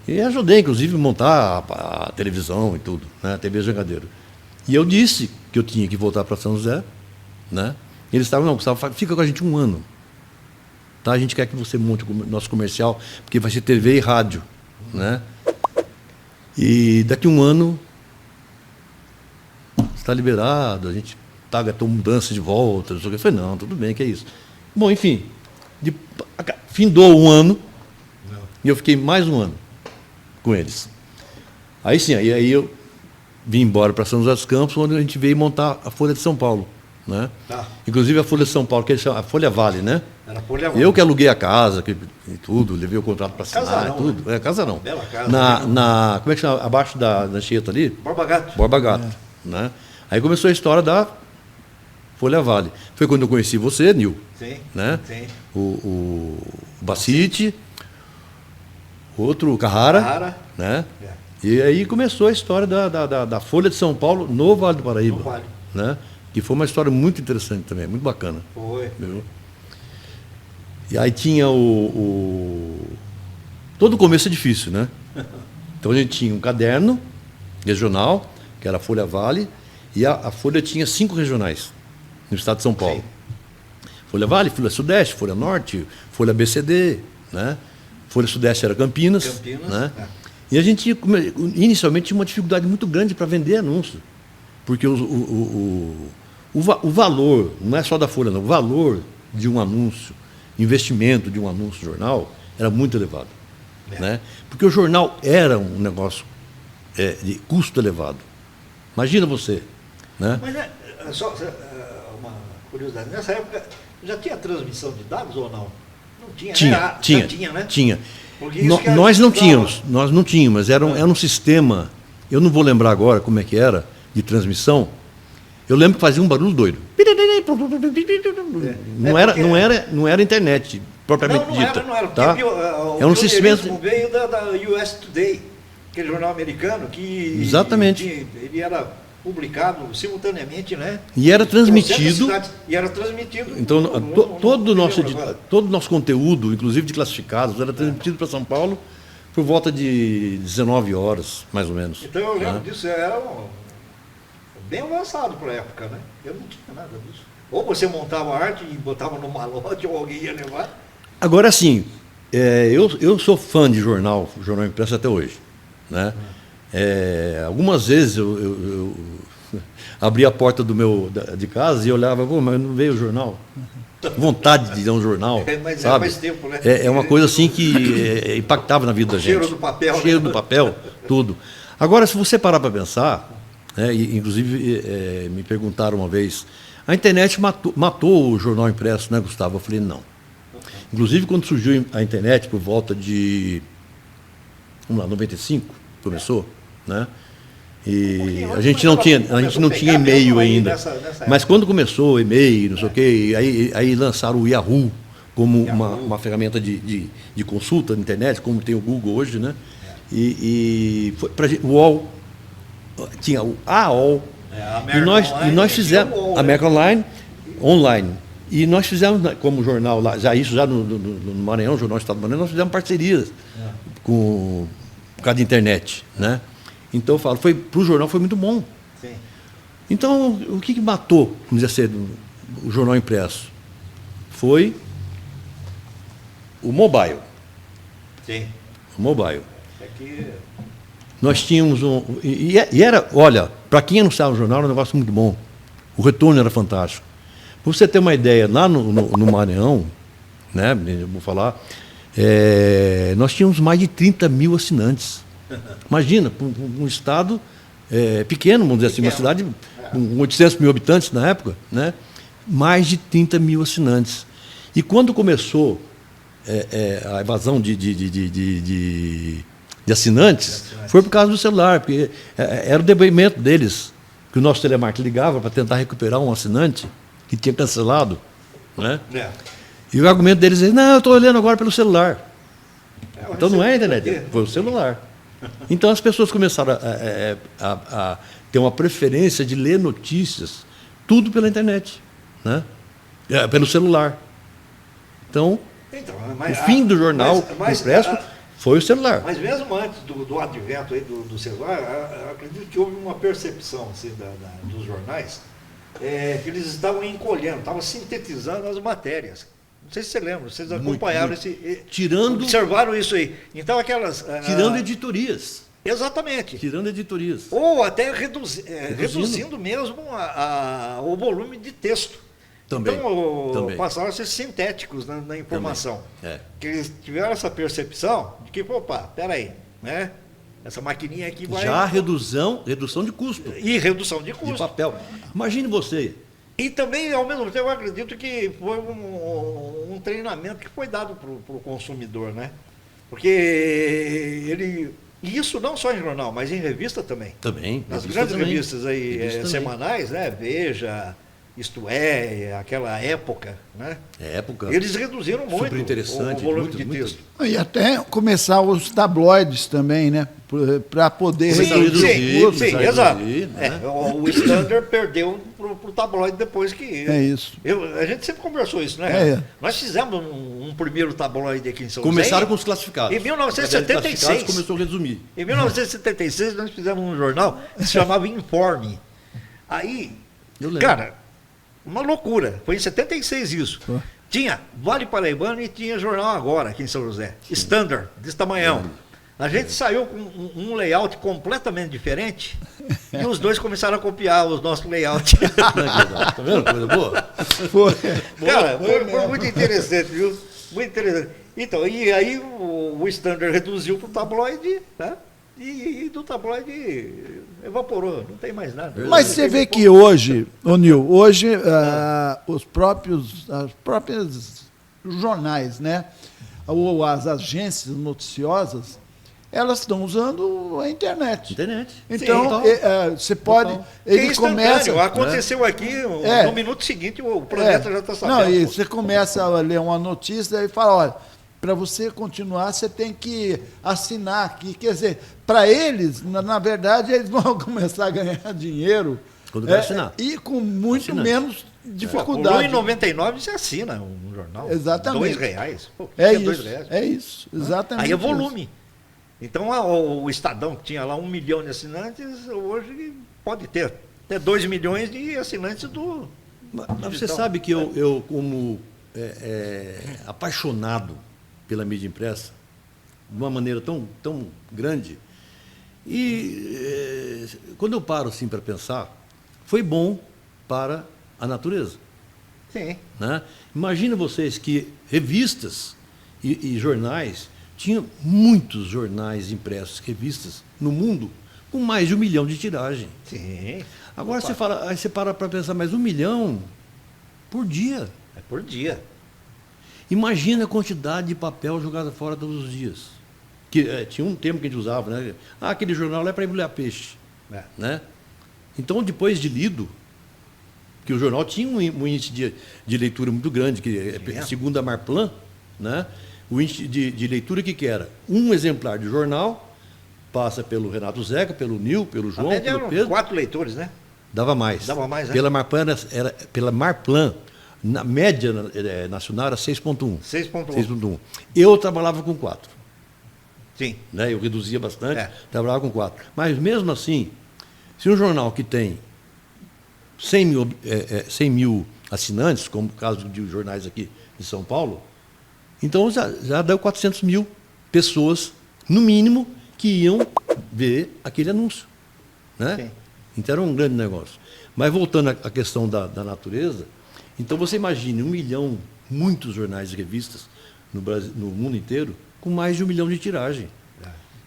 E ajudei, inclusive, a montar a televisão e tudo, né? A TV Jangadeiro. E eu disse que eu tinha que voltar para São José, né? E eles estavam, não, Gustavo, fica com a gente um ano. Tá? A gente quer que você monte o nosso comercial, porque vai ser TV e rádio, né? E daqui a um ano está liberado, a gente tem mudança de volta, não sei o que. Eu falei, não, tudo bem, que é isso. Bom, enfim, findou um ano, e eu fiquei mais um ano com eles. Aí sim, aí eu vim embora para São José dos Campos, onde a gente veio montar a Folha de São Paulo, né? Tá. Inclusive a Folha de São Paulo, que eles chamam, a Folha Vale, né? Era a Folha Vale. Eu que aluguei a casa e tudo, levei o contrato para assinar, casarão, tudo. Né? Casarão. Bela casa. Como é que chama? Abaixo da Anchieta ali? Borba Gato. Borba Gato, né? Aí começou a história da Folha Vale. Foi quando eu conheci você, Nil. Sim. Né? Sim. O Bacite, outro, o Carrara. Né? É. E aí começou a história da Folha de São Paulo no Vale do Paraíba. No Vale. Né? Que foi uma história muito interessante também, muito bacana. Foi. Viu? E aí tinha todo o começo é difícil, né? Então a gente tinha um caderno regional, que era a Folha Vale, e a Folha tinha 5 regionais no estado de São Paulo. Sim. Folha Vale, Folha Sudeste, Folha Norte, Folha BCD, né? Folha Sudeste era Campinas. Né? É. E a gente inicialmente tinha uma dificuldade muito grande para vender anúncio, porque o valor, não é só da Folha, não, o valor de um anúncio, investimento de um anúncio jornal era muito elevado. É. Né? Porque o jornal era um negócio de custo elevado. Imagina você. Né? Mas só uma curiosidade, nessa época já tinha transmissão de dados ou não? Não tinha, tinha, né? Tinha. Nós não tínhamos, era um sistema, eu não vou lembrar agora como é que era, de transmissão. Eu lembro que fazia um barulho doido. Não era internet propriamente dita. Não era. Tá? É um sistema. Veio da US Today, aquele jornal americano que. Exatamente. Ele era publicado simultaneamente, né? E era transmitido. Então, todo o nosso conteúdo, inclusive de classificados, era transmitido para São Paulo por volta de 19 horas, mais ou menos. Então eu lembro disso, era bem avançado para a época, né? Eu não tinha nada disso. Ou você montava arte e botava no malote ou alguém ia levar. Agora sim, eu sou fã de jornal impresso até hoje, né? Algumas vezes eu abri a porta de casa e olhava, mas não veio o jornal. Vontade de ler um jornal, mas sabe? Faz tempo, né? É uma coisa assim que impactava na vida da gente. Cheiro do papel. Cheiro do papel, tudo. Agora, se você parar para pensar, né, inclusive me perguntaram uma vez, a internet matou o jornal impresso, né, Gustavo? Eu falei, não. Inclusive, quando surgiu a internet, por volta de, 95, começou, né? E a gente não tinha e-mail ainda. Mas quando começou o e-mail, não sei o quê, aí lançaram o Yahoo como uma ferramenta de consulta na internet, como tem o Google hoje, né? E foi pra gente, o UOL, tinha o AOL, e nós fizemos a American Online. E nós fizemos, como jornal lá, já no Maranhão, Jornal do Estado do Maranhão, nós fizemos parcerias por causa da internet, né? Então eu falo, para o jornal foi muito bom. Sim. Então, o que matou, vamos dizer assim, o jornal impresso? Foi o mobile. Sim. O mobile. nós tínhamos e era, olha, para quem anunciava no jornal, era um negócio muito bom. O retorno era fantástico. Para você ter uma ideia, lá no Maranhão, né, eu vou falar, nós tínhamos mais de 30 mil assinantes. Imagina, um estado pequeno, vamos dizer assim, uma cidade com 800 mil habitantes na época, né, mais de 30 mil assinantes. E quando começou a evasão de assinantes, foi por causa do celular, porque era o depoimento deles, que o nosso telemarketing ligava para tentar recuperar um assinante que tinha cancelado. Né? E o argumento deles é, não, eu estou olhando agora pelo celular. Então não é a internet, foi o celular. Então as pessoas começaram a ter uma preferência de ler notícias, tudo pela internet, né? Pelo celular. Então, o fim do jornal impresso foi o celular. Mas mesmo antes do advento aí do celular, acredito que houve uma percepção assim, dos jornais, que eles estavam encolhendo, estavam sintetizando as matérias. Não sei se você lembra, vocês acompanharam observaram isso aí. Então tirando editorias. Exatamente. Tirando editorias. Ou até reduzindo mesmo o volume de texto. Também. Então, passaram a ser sintéticos na informação. Que eles tiveram essa percepção de que, opa, peraí, né? Essa maquininha aqui vai... Já redução de custo. E redução de custo. De papel. Imagine você. E também, ao mesmo tempo, eu acredito que foi um treinamento que foi dado para o consumidor, né? Porque e isso não só em jornal, mas em revista também. Também. Nas grandes revistas aí, semanais, né? Veja, Isto É, aquela época, né? Eles reduziram muito super interessante, o volume de texto. E até começar os tabloides também, né? Para poder reduzir. Sim, exato. Né? O Standard perdeu para o tabloide depois que... É isso. A gente sempre conversou isso, né? Nós fizemos um primeiro tabloide aqui em São José. Começaram com os classificados. Em 1976. Começou a resumir. Em 1976 nós fizemos um jornal que se chamava Informe. Aí, cara... Uma loucura. Foi em 76 isso. Tinha Vale Paraibano e tinha Jornal Agora, aqui em São José. Standard, desse tamanhão. A gente saiu com um layout completamente diferente e os dois começaram a copiar os nossos layouts. Tá vendo? Coisa boa? Cara, foi muito interessante, viu? Muito interessante. Então, e aí o Standard reduziu para o tabloide, né? E do tabloide evaporou, não tem mais nada. Mas você vê que hoje, Nil, os próprios jornais, né? Ou as agências noticiosas, elas estão usando a internet. Então, você pode... Ele começa... Aconteceu aqui, no minuto seguinte, o planeta já está sabendo. Não, e você começa a ler uma notícia e fala, olha, para você continuar, você tem que assinar aqui. Quer dizer, para eles, na verdade, eles vão começar a ganhar dinheiro e com muito menos dificuldade. Por R$1,99 você assina um jornal. Exatamente. R$2. Pô, é isso, exatamente. Aí é volume. Isso. Então, o Estadão, que tinha lá 1 milhão de assinantes, hoje pode ter até 2 milhões de assinantes do... Mas você sabe que eu como apaixonado pela mídia impressa, de uma maneira tão grande, e quando eu paro assim para pensar, foi bom para a natureza. Sim. Né? Imagina vocês que revistas e jornais, tinha muitos jornais impressos, revistas no mundo, com mais de 1 milhão de tiragem. Sim. Agora você para para pensar, mas 1 milhão por dia. É por dia. Imagina a quantidade de papel jogada fora todos os dias. Tinha um termo que a gente usava, né? Aquele jornal é para embrulhar peixe. Né? Então, depois de lido, que o jornal tinha um índice de leitura muito grande, que segundo a Marplan, né? O índice de leitura que era? Um exemplar de jornal, passa pelo Renato Zeca, pelo Nil, pelo João, pelo Pedro. 4 leitores, né? Dava mais. Né? Pela Marplan, na média nacional era 6,1. 6,1. Eu trabalhava com 4. Sim. Né? Eu reduzia bastante, trabalhava com 4. Mas mesmo assim, se um jornal que tem 100 mil assinantes, como o caso de jornais aqui de São Paulo, então já deu 400 mil pessoas, no mínimo, que iam ver aquele anúncio. Né? Sim. Então era um grande negócio. Mas voltando à questão da natureza, então você imagine 1 milhão, muitos jornais e revistas no Brasil, no mundo inteiro, com mais de 1 milhão de tiragem.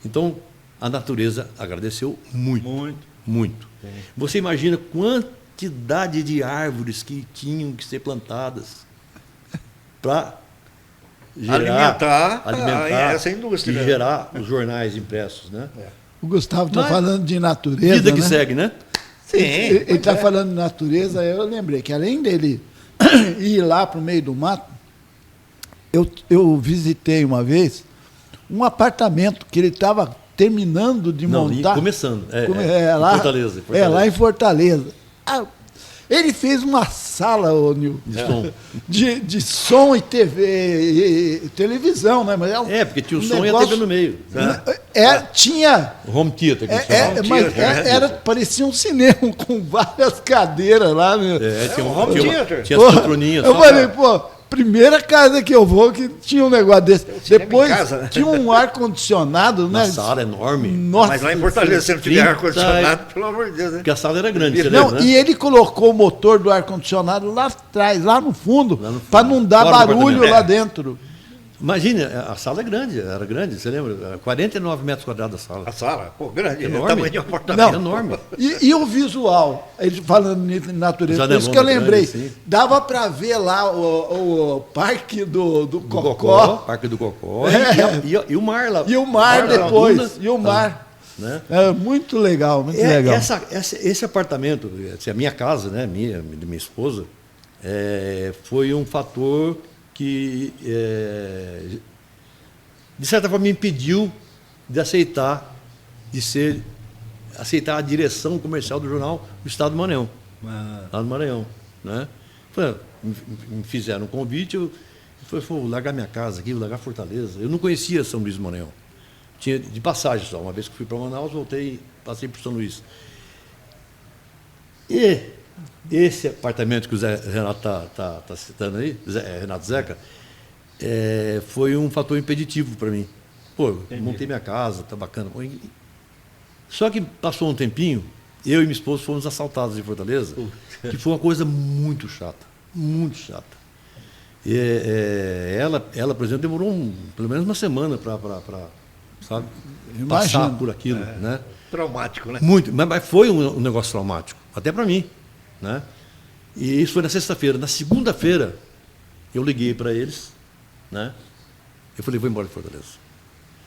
Então, a natureza agradeceu muito. Muito. Muito. Você imagina quantidade de árvores que tinham que ser plantadas para Alimentar essa e indústria. gerar os jornais impressos. Né? O Gustavo está Mas- falando de natureza. Vida que né? segue, né? Sim. Ele está falando de natureza, eu lembrei que além dele ir lá para o meio do mato, eu visitei uma vez um apartamento que ele estava terminando de Não, montar. começando. Lá, em Fortaleza. É, lá em Fortaleza. Ah, ele fez uma sala, ô Nil, De som. de som e TV, e televisão, né? Mas Porque tinha o um som e a negócio- TV no meio. Tinha. O home theater, que eles chamavam. Parecia um cinema com várias cadeiras lá. Né? Tinha um home theater. tinha as poltroninhas. Eu só falei, pra- pô, primeira casa que eu vou que tinha um negócio desse. cinema em Depois casa, né? tinha um ar-condicionado, Uma né? sala enorme. Nossa, Mas lá em Fortaleza, se não tiver 30 ar-condicionado, pelo amor de Deus, né? Porque a sala era grande, você Não, lembra, né? e ele colocou o motor do ar-condicionado lá atrás, lá no fundo, Lá no fundo. para não dar Fora do barulho apartamento. lá dentro. Imagine, a sala é grande, era grande, você lembra? Era 49 metros quadrados a sala. A sala, pô, grande, Enorme. o tamanho de um apartamento. Não. Enorme. E o visual, ele falando de natureza, por isso Janelona que eu lembrei. grande, assim. Dava para ver lá o parque do Do Cocó. Parque do Cocó. É. E o mar lá. E o mar da depois. Laguna, E o mar. né? É muito legal, muito legal. Esse apartamento, a minha casa, né, de minha esposa, foi um fator que, de certa forma, me impediu de aceitar a direção comercial do jornal do Estado do Maranhão, lá no Maranhão. Né? Me fizeram um convite, eu falei, vou largar minha casa aqui, vou largar Fortaleza. Eu não conhecia São Luís do Maranhão. Tinha de passagem só. Uma vez que fui para Manaus, voltei, passei por São Luís. E esse apartamento que o Zé Renato está citando aí, Renato Zeca, foi um fator impeditivo para mim. Pô, eu montei minha casa, tá bacana. Só que passou um tempinho, eu e minha esposa fomos assaltados em Fortaleza, que foi uma coisa muito chata, muito chata. Ela, por exemplo, demorou pelo menos uma semana para sabe, passar Imagino. por aquilo, né? Traumático, né? Muito, mas foi um negócio traumático, até para mim, né? E isso foi na sexta-feira. Na segunda-feira, eu liguei para eles, né? Eu falei, vou embora de Fortaleza.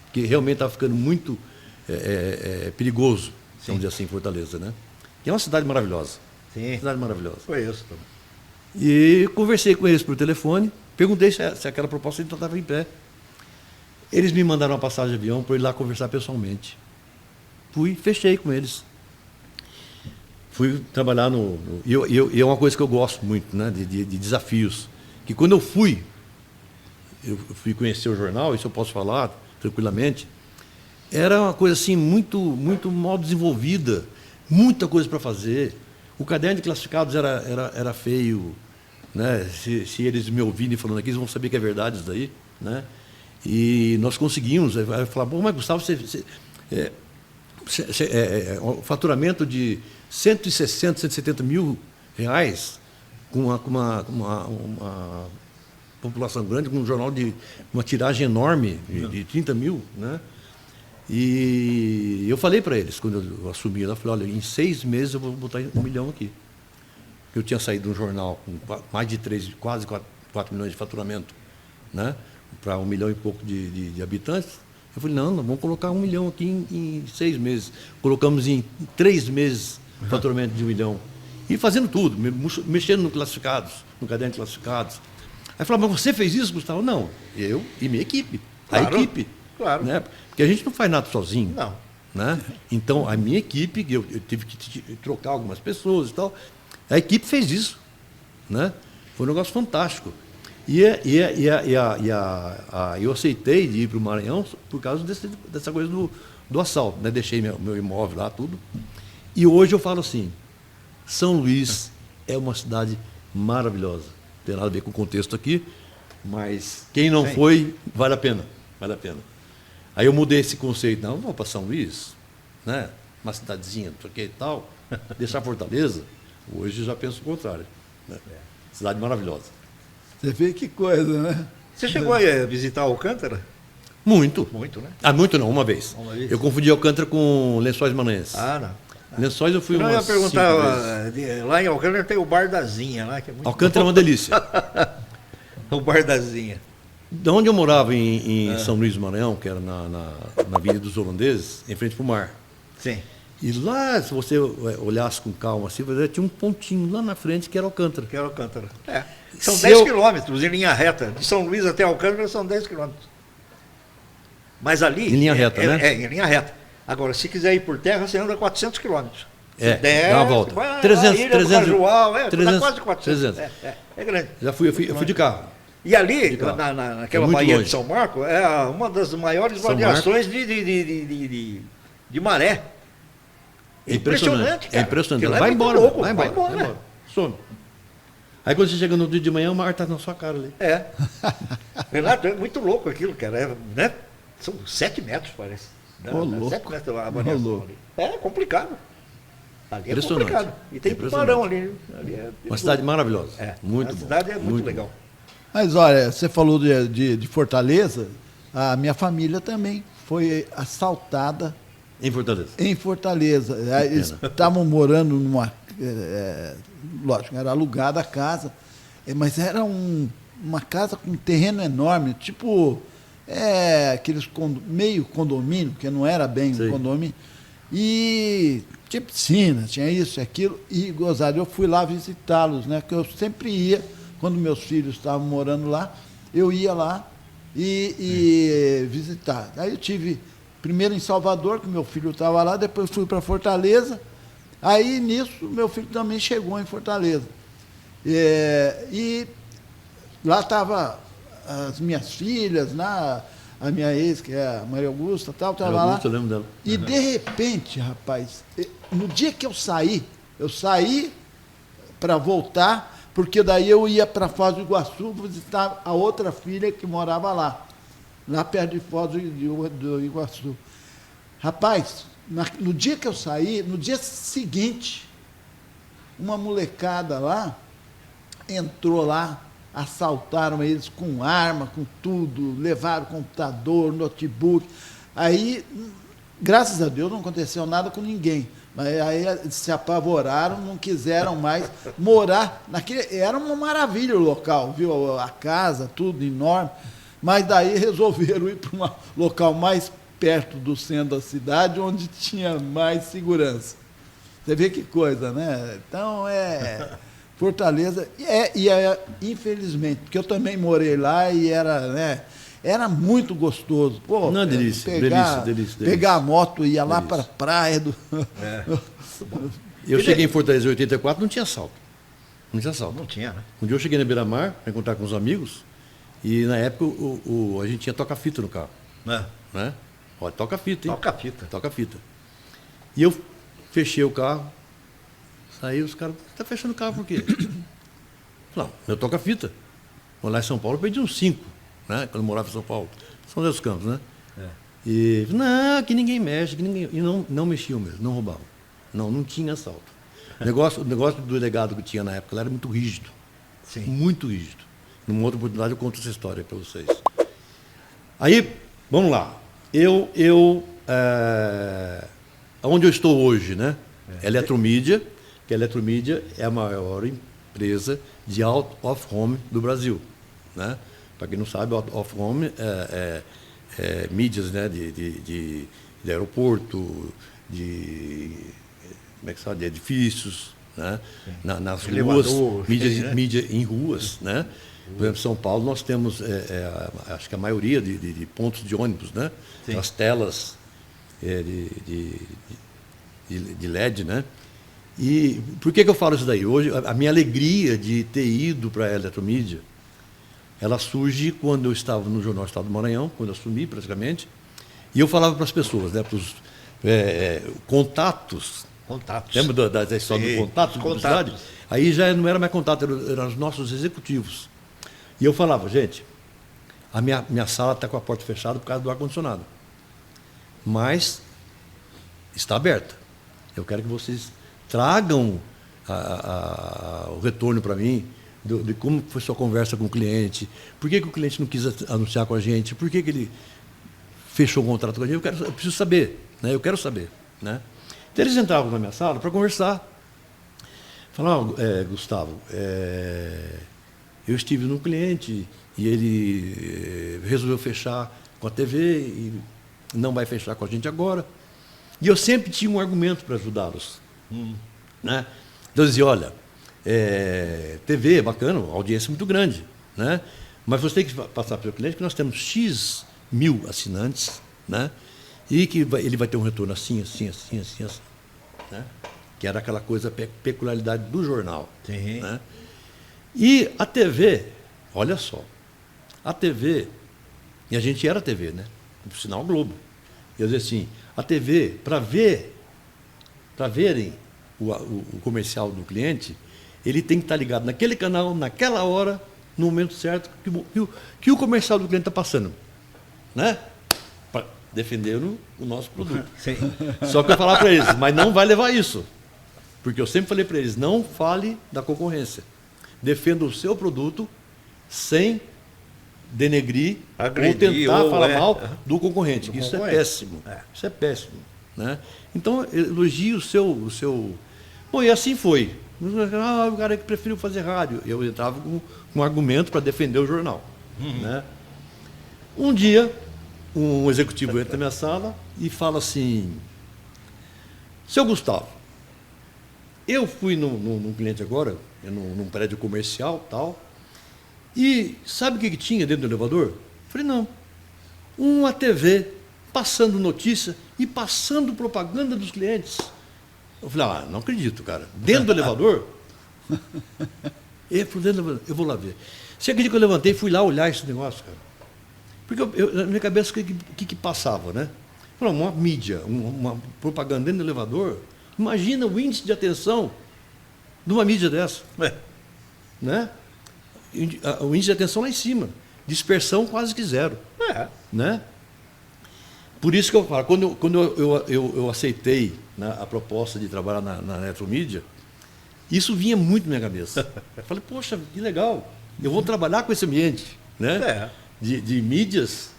Porque realmente estava ficando muito perigoso, vamos dizer assim, Fortaleza, né? E é uma cidade maravilhosa. Sim. Uma cidade maravilhosa. Foi isso. Tom. E conversei com eles por telefone, perguntei se aquela proposta ainda estava em pé. Eles me mandaram uma passagem de avião para ir lá conversar pessoalmente. Fui, fechei com eles. Fui trabalhar e é uma coisa que eu gosto muito, né, de desafios. Que quando eu fui conhecer o jornal, isso eu posso falar tranquilamente, era uma coisa assim muito, muito mal desenvolvida, muita coisa para fazer. O caderno de classificados era feio, né? Se eles me ouvirem falando aqui, eles vão saber que é verdade isso daí, né? E nós conseguimos. Aí falar, bom, mas Gustavo, o faturamento de 160, 170 mil reais com uma população grande, com um jornal de uma tiragem enorme de 30 mil, né? E eu falei para eles, quando eu assumi, eu falei, olha, em 6 meses eu vou botar 1 milhão aqui. Eu tinha saído de um jornal com mais de quase 4 milhões de faturamento, né? Para 1 milhão e pouco de habitantes. Eu falei, não, vamos colocar 1 milhão aqui em 6 meses. Colocamos em 3 meses faturamento de 1 milhão. E fazendo tudo, mexendo no classificados, no caderno de classificados. Aí falou, mas você fez isso, Gustavo? Não, eu e minha equipe. Claro, A equipe. claro. Né? Porque a gente não faz nada sozinho. Não. Né? Então, a minha equipe, eu tive que trocar algumas pessoas e tal, a equipe fez isso. Né? Foi um negócio fantástico. E eu aceitei de ir para o Maranhão por causa dessa coisa do assalto. Né? Deixei meu imóvel lá, tudo. E hoje eu falo assim, São Luís é uma cidade maravilhosa. Não tem nada a ver com o contexto aqui, mas quem não Sim. foi, vale a pena. Vale a pena. Aí eu mudei esse conceito. Não, vou para São Luís. né? Uma cidadezinha, não sei o que e tal, deixar Fortaleza, hoje eu já penso o contrário. Né? Cidade maravilhosa. Você vê que coisa, né? Você chegou a visitar Alcântara? Muito. Muito, né? Ah, muito não, uma vez. Uma vez? Eu confundi Alcântara com Lençóis Maranhenses. Ah, não. Lençóis eu fui Não, eu ia umas 5 perguntar, vezes. lá em Alcântara tem o Bar da Zinha, lá, que é muito Alcântara é bom. uma delícia. O Bar da Zinha. De onde eu morava em São Luís do Maranhão, que era na Avenida dos Holandeses, em frente para o mar. Sim. E lá, se você olhasse com calma assim, tinha um pontinho lá na frente que era Alcântara. Que era Alcântara. É. São Se 10 eu- quilômetros em linha reta. De São Luís até Alcântara são 10 quilômetros. Mas ali... Em linha reta, né? É, em linha reta. Agora, se quiser ir por terra, você anda 400 quilômetros. É, Desce, dá uma volta. vai, 300, a Ilha do 300, Cajual, dá 300, quase 400. 300. É grande. Já fui, eu fui de carro. E ali, De carro. naquela É muito Baía longe. de São Marco, é uma das maiores São variações de maré. É impressionante. cara. É impressionante. Aquilo é Vai muito embora, louco, vai embora. Some. Aí quando você chega no dia de manhã, o mar está na sua cara ali. É. Renato, é muito louco aquilo, cara. Né? São 7 metros, parece. Ô, louco. 7 metros a Ô, variação louco. ali. É complicado. Ali é Impressionante. complicado. E tem Impressionante. tubarão ali. Ali é Uma cidade maravilhosa. É. Muito A bom. cidade é muito legal. bom. Mas olha, você falou de Fortaleza, a minha família também foi assaltada Em Fortaleza. em Fortaleza. Eles pena. estavam morando numa. Lógico, era alugada a casa, mas era uma casa com um terreno enorme, tipo aqueles meio condomínio, que não era bem Sei. um condomínio. E tinha piscina, tinha isso e aquilo. E, gozado, eu fui lá visitá-los, né? Porque eu sempre ia, quando meus filhos estavam morando lá, eu ia lá e visitar. Aí eu tive primeiro em Salvador, que meu filho estava lá, depois fui para Fortaleza. Aí, nisso, meu filho também chegou em Fortaleza. E lá estavam as minhas filhas, a minha ex, que é a Maria Augusta, estava lá. Augusto, eu lembro dela. E, de repente, rapaz, no dia que eu saí para voltar, porque daí eu ia para Foz do Iguaçu visitar a outra filha que morava lá perto de Foz do Iguaçu. Rapaz, no dia que eu saí, no dia seguinte, uma molecada lá entrou lá, assaltaram eles com arma, com tudo, levaram computador, notebook. Aí, graças a Deus, não aconteceu nada com ninguém. Mas aí eles se apavoraram, não quiseram mais morar naquele. Era uma maravilha o local, viu? A casa, tudo enorme. Mas daí resolveram ir para um local mais perto do centro da cidade, onde tinha mais segurança. Você vê que coisa, né? Então, Fortaleza, infelizmente, porque eu também morei lá e era muito gostoso. Pô, Não, delícia, delícia. Pegar a moto e ia lá Delícia. para a praia do. Eu cheguei em Fortaleza em 84, não tinha assalto. Não tinha assalto. Não tinha, né? Um dia eu cheguei na Beira-Mar para encontrar com os amigos e na época a gente tinha toca-fita no carro. Né? Ó, toca-fita, hein? Toca a fita. Toca-fita. E eu fechei o carro, saí, os caras, tá fechando o carro por quê? Não, eu toca-fita. Lá em São Paulo eu perdi uns 5, né? Quando eu morava em São Paulo. São José dos Campos, né? E não, que ninguém mexe, que ninguém. E não mexiam mesmo, não roubavam. Não tinha assalto. O negócio do delegado que tinha na época lá era muito rígido. Sim. Muito rígido. Numa outra oportunidade eu conto essa história para vocês. Aí, vamos lá. Onde eu estou hoje, né? Eletromídia, que a Eletromídia é a maior empresa de out of home do Brasil, né? Para quem não sabe, out of home é mídias, né? De aeroporto, como é que se fala? De edifícios, né? Nas ruas, Elevador, mídia em ruas, né? Por exemplo, em São Paulo nós temos, acho que a maioria de pontos de ônibus, né? Sim. As telas de LED, né? E por que eu falo isso daí? Hoje, a minha alegria de ter ido para a Eletromídia, ela surge quando eu estava no Jornal Estado do Maranhão, quando eu assumi praticamente, e eu falava para as pessoas, né? Para os contatos. Contatos. Lembra da história Sim, do contato? os de contatos. publicidade? Aí já não era mais contato, eram os nossos executivos. E eu falava, gente, a minha sala está com a porta fechada por causa do ar-condicionado. Mas está aberta. Eu quero que vocês tragam o retorno para mim de como foi sua conversa com o cliente, por que o cliente não quis anunciar com a gente, por que ele fechou o contrato com a gente, eu preciso saber, né? Eu quero saber. Né? Então eles entravam na minha sala para conversar. Falaram, Gustavo, eu estive no cliente e ele resolveu fechar com a TV e não vai fechar com a gente agora. E eu sempre tinha um argumento para ajudá-los. Né? Então eu dizia, olha, TV é bacana, a audiência é muito grande, né? Mas você tem que passar para o cliente que nós temos X mil assinantes, né? E que ele vai ter um retorno assim, assim, assim, assim, assim. Né? Que era aquela coisa, peculiaridade do jornal. Sim. Né? E a TV, olha só, a TV, e a gente era TV, né? O Sinal Globo. Eu dizia assim, a TV, para verem o comercial do cliente, ele tem que estar ligado naquele canal, naquela hora, no momento certo, que o comercial do cliente está passando. Né? Para defender o nosso produto. Sim. Só que eu falar para eles, mas não vai levar isso. Porque eu sempre falei para eles, não fale da concorrência. Defenda o seu produto sem denegrir Agredir, ou tentar ou falar mal do concorrente. Do Isso concorrente. é péssimo. Isso é péssimo. Né? Então, elogie o seu... Bom, e assim foi. O cara que preferiu fazer rádio. Eu entrava com um argumento para defender o jornal. Né? Um dia, um executivo entra na minha sala e fala assim, seu Gustavo, eu fui num cliente agora, num prédio comercial tal, e sabe o que tinha dentro do elevador? Eu falei, não. Uma TV passando notícia e passando propaganda dos clientes. Eu falei, não acredito, cara. Dentro do elevador? Ele falou, dentro do elevador. Eu vou lá ver. Você acredita que eu levantei e fui lá olhar esse negócio, cara? Porque na minha cabeça, o que passava, né? Falei, uma mídia, uma propaganda dentro do elevador. Imagina o índice de atenção de uma mídia dessa. Né? O índice de atenção lá em cima. Dispersão quase que zero. Né? Por isso que eu falo, quando eu aceitei, né, a proposta de trabalhar na Eletromídia, isso vinha muito na minha cabeça. Eu falei, poxa, que legal, eu vou trabalhar com esse ambiente, né? De mídias,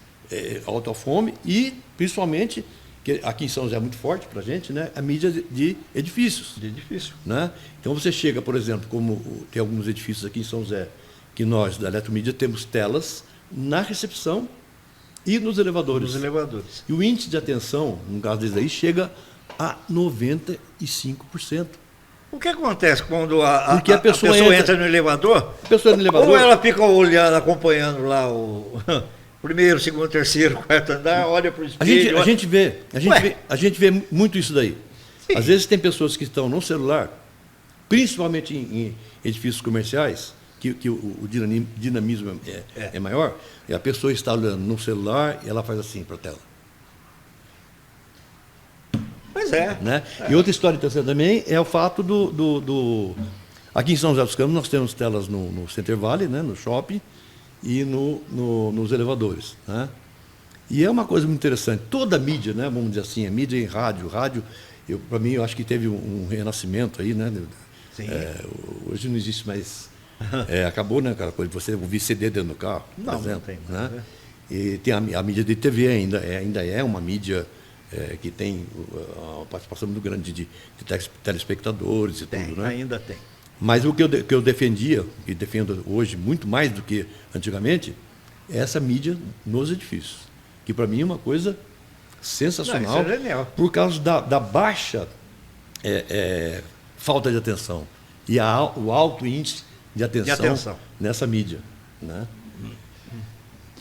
out of home e, principalmente, que aqui em São José é muito forte para a gente, né, a mídia de edifícios. De edifício. Né? Então você chega, por exemplo, como tem alguns edifícios aqui em São José, que nós, da Eletromídia, temos telas na recepção e nos elevadores. Nos elevadores. E o índice de atenção, no caso deles aí, chega a 95%. O que acontece quando Porque a pessoa entra no elevador? A pessoa entra no elevador. Ou ela fica olhando, acompanhando lá o primeiro, segundo, terceiro, quarto andar, olha para o espelho. A gente vê muito isso daí. Sim. Às vezes tem pessoas que estão no celular, principalmente em edifícios comerciais, que o dinamismo é maior, e a pessoa está olhando no celular e ela faz assim para a tela. Pois é. Né? E outra história interessante também é o fato aqui em São José dos Campos nós temos telas no Center Valley, né, no shopping, e nos elevadores. Né? E é uma coisa muito interessante. Toda a mídia, né, vamos dizer assim, a mídia em rádio, para mim, eu acho que teve um renascimento aí, né? Sim. Hoje não existe mais... acabou, né, aquela coisa de você ouvir CD dentro do carro, por exemplo. Não tem, né? E tem a mídia de TV ainda é uma mídia que tem uma participação muito grande de telespectadores e tudo, né? Ainda tem. Mas o que eu defendia, e defendo hoje muito mais do que antigamente, é essa mídia nos edifícios. Que para mim é uma coisa sensacional. Isso é genial. Por causa da baixa falta de atenção e o alto índice de atenção nessa mídia. Né?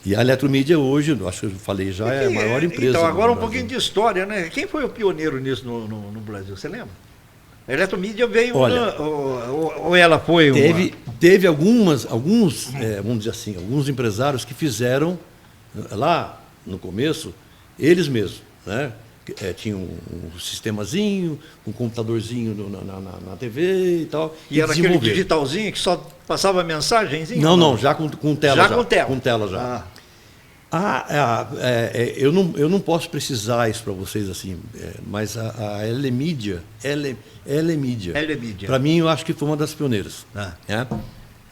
E a Eletromídia hoje, acho que eu falei já, é a maior empresa. Então, agora um Brasil. pouquinho de história, né? Quem foi o pioneiro nisso no Brasil? Você lembra? A Eletromídia veio, Olha, ou ela foi teve alguns, vamos dizer assim, alguns empresários que fizeram lá no começo, eles mesmos, né? Tinha um sistemazinho, um computadorzinho na TV e tal. E era aquele digitalzinho que só passava mensagenzinho? Não, já com tela. Já com tela. Com tela já. Eu não posso precisar isso para vocês assim, mas a Elemídia, Elemídia, para mim eu acho que foi uma das pioneiras. Né?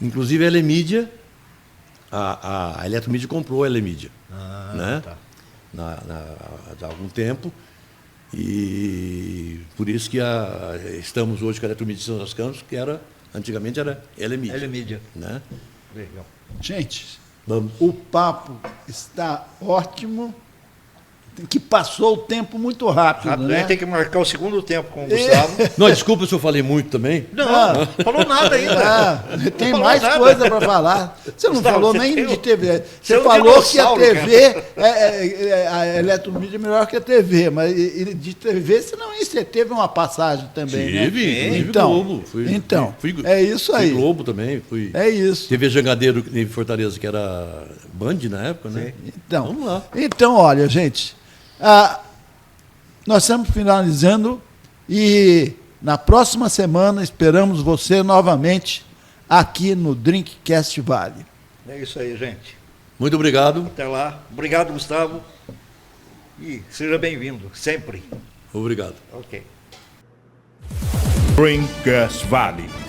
Inclusive a Elemídia, a Eletromídia comprou a Elemídia, né? Tá. Há algum tempo, e por isso que estamos hoje com a Eletromídia de São José dos Campos, que antigamente era Elemídia. Elemídia. Né? Legal. Gente, Vamos. o papo está ótimo, que passou o tempo muito rápido, né? Tem que marcar o segundo tempo com o Gustavo. Não, desculpa se eu falei muito também. Não falou nada ainda. Tem Não falou mais nada. coisa para falar. Você não Gustavo, falou você nem tem de um- TV. você é Você um falou que a dinossauro, TV, a Eletromídia é melhor que a TV, mas de TV você não você teve uma passagem também, né? Tive Então, Globo. é isso aí. Fui Globo também. É isso. TV Jangadeiro em Fortaleza, que era Band na época, né? Então, Vamos lá. Então, olha, gente, nós estamos finalizando e na próxima semana esperamos você novamente aqui no Drinkcast Vale. É isso aí, gente. Muito obrigado. Até lá. Obrigado, Gustavo. E seja bem-vindo, sempre. Obrigado. Ok. Drinkers Valley.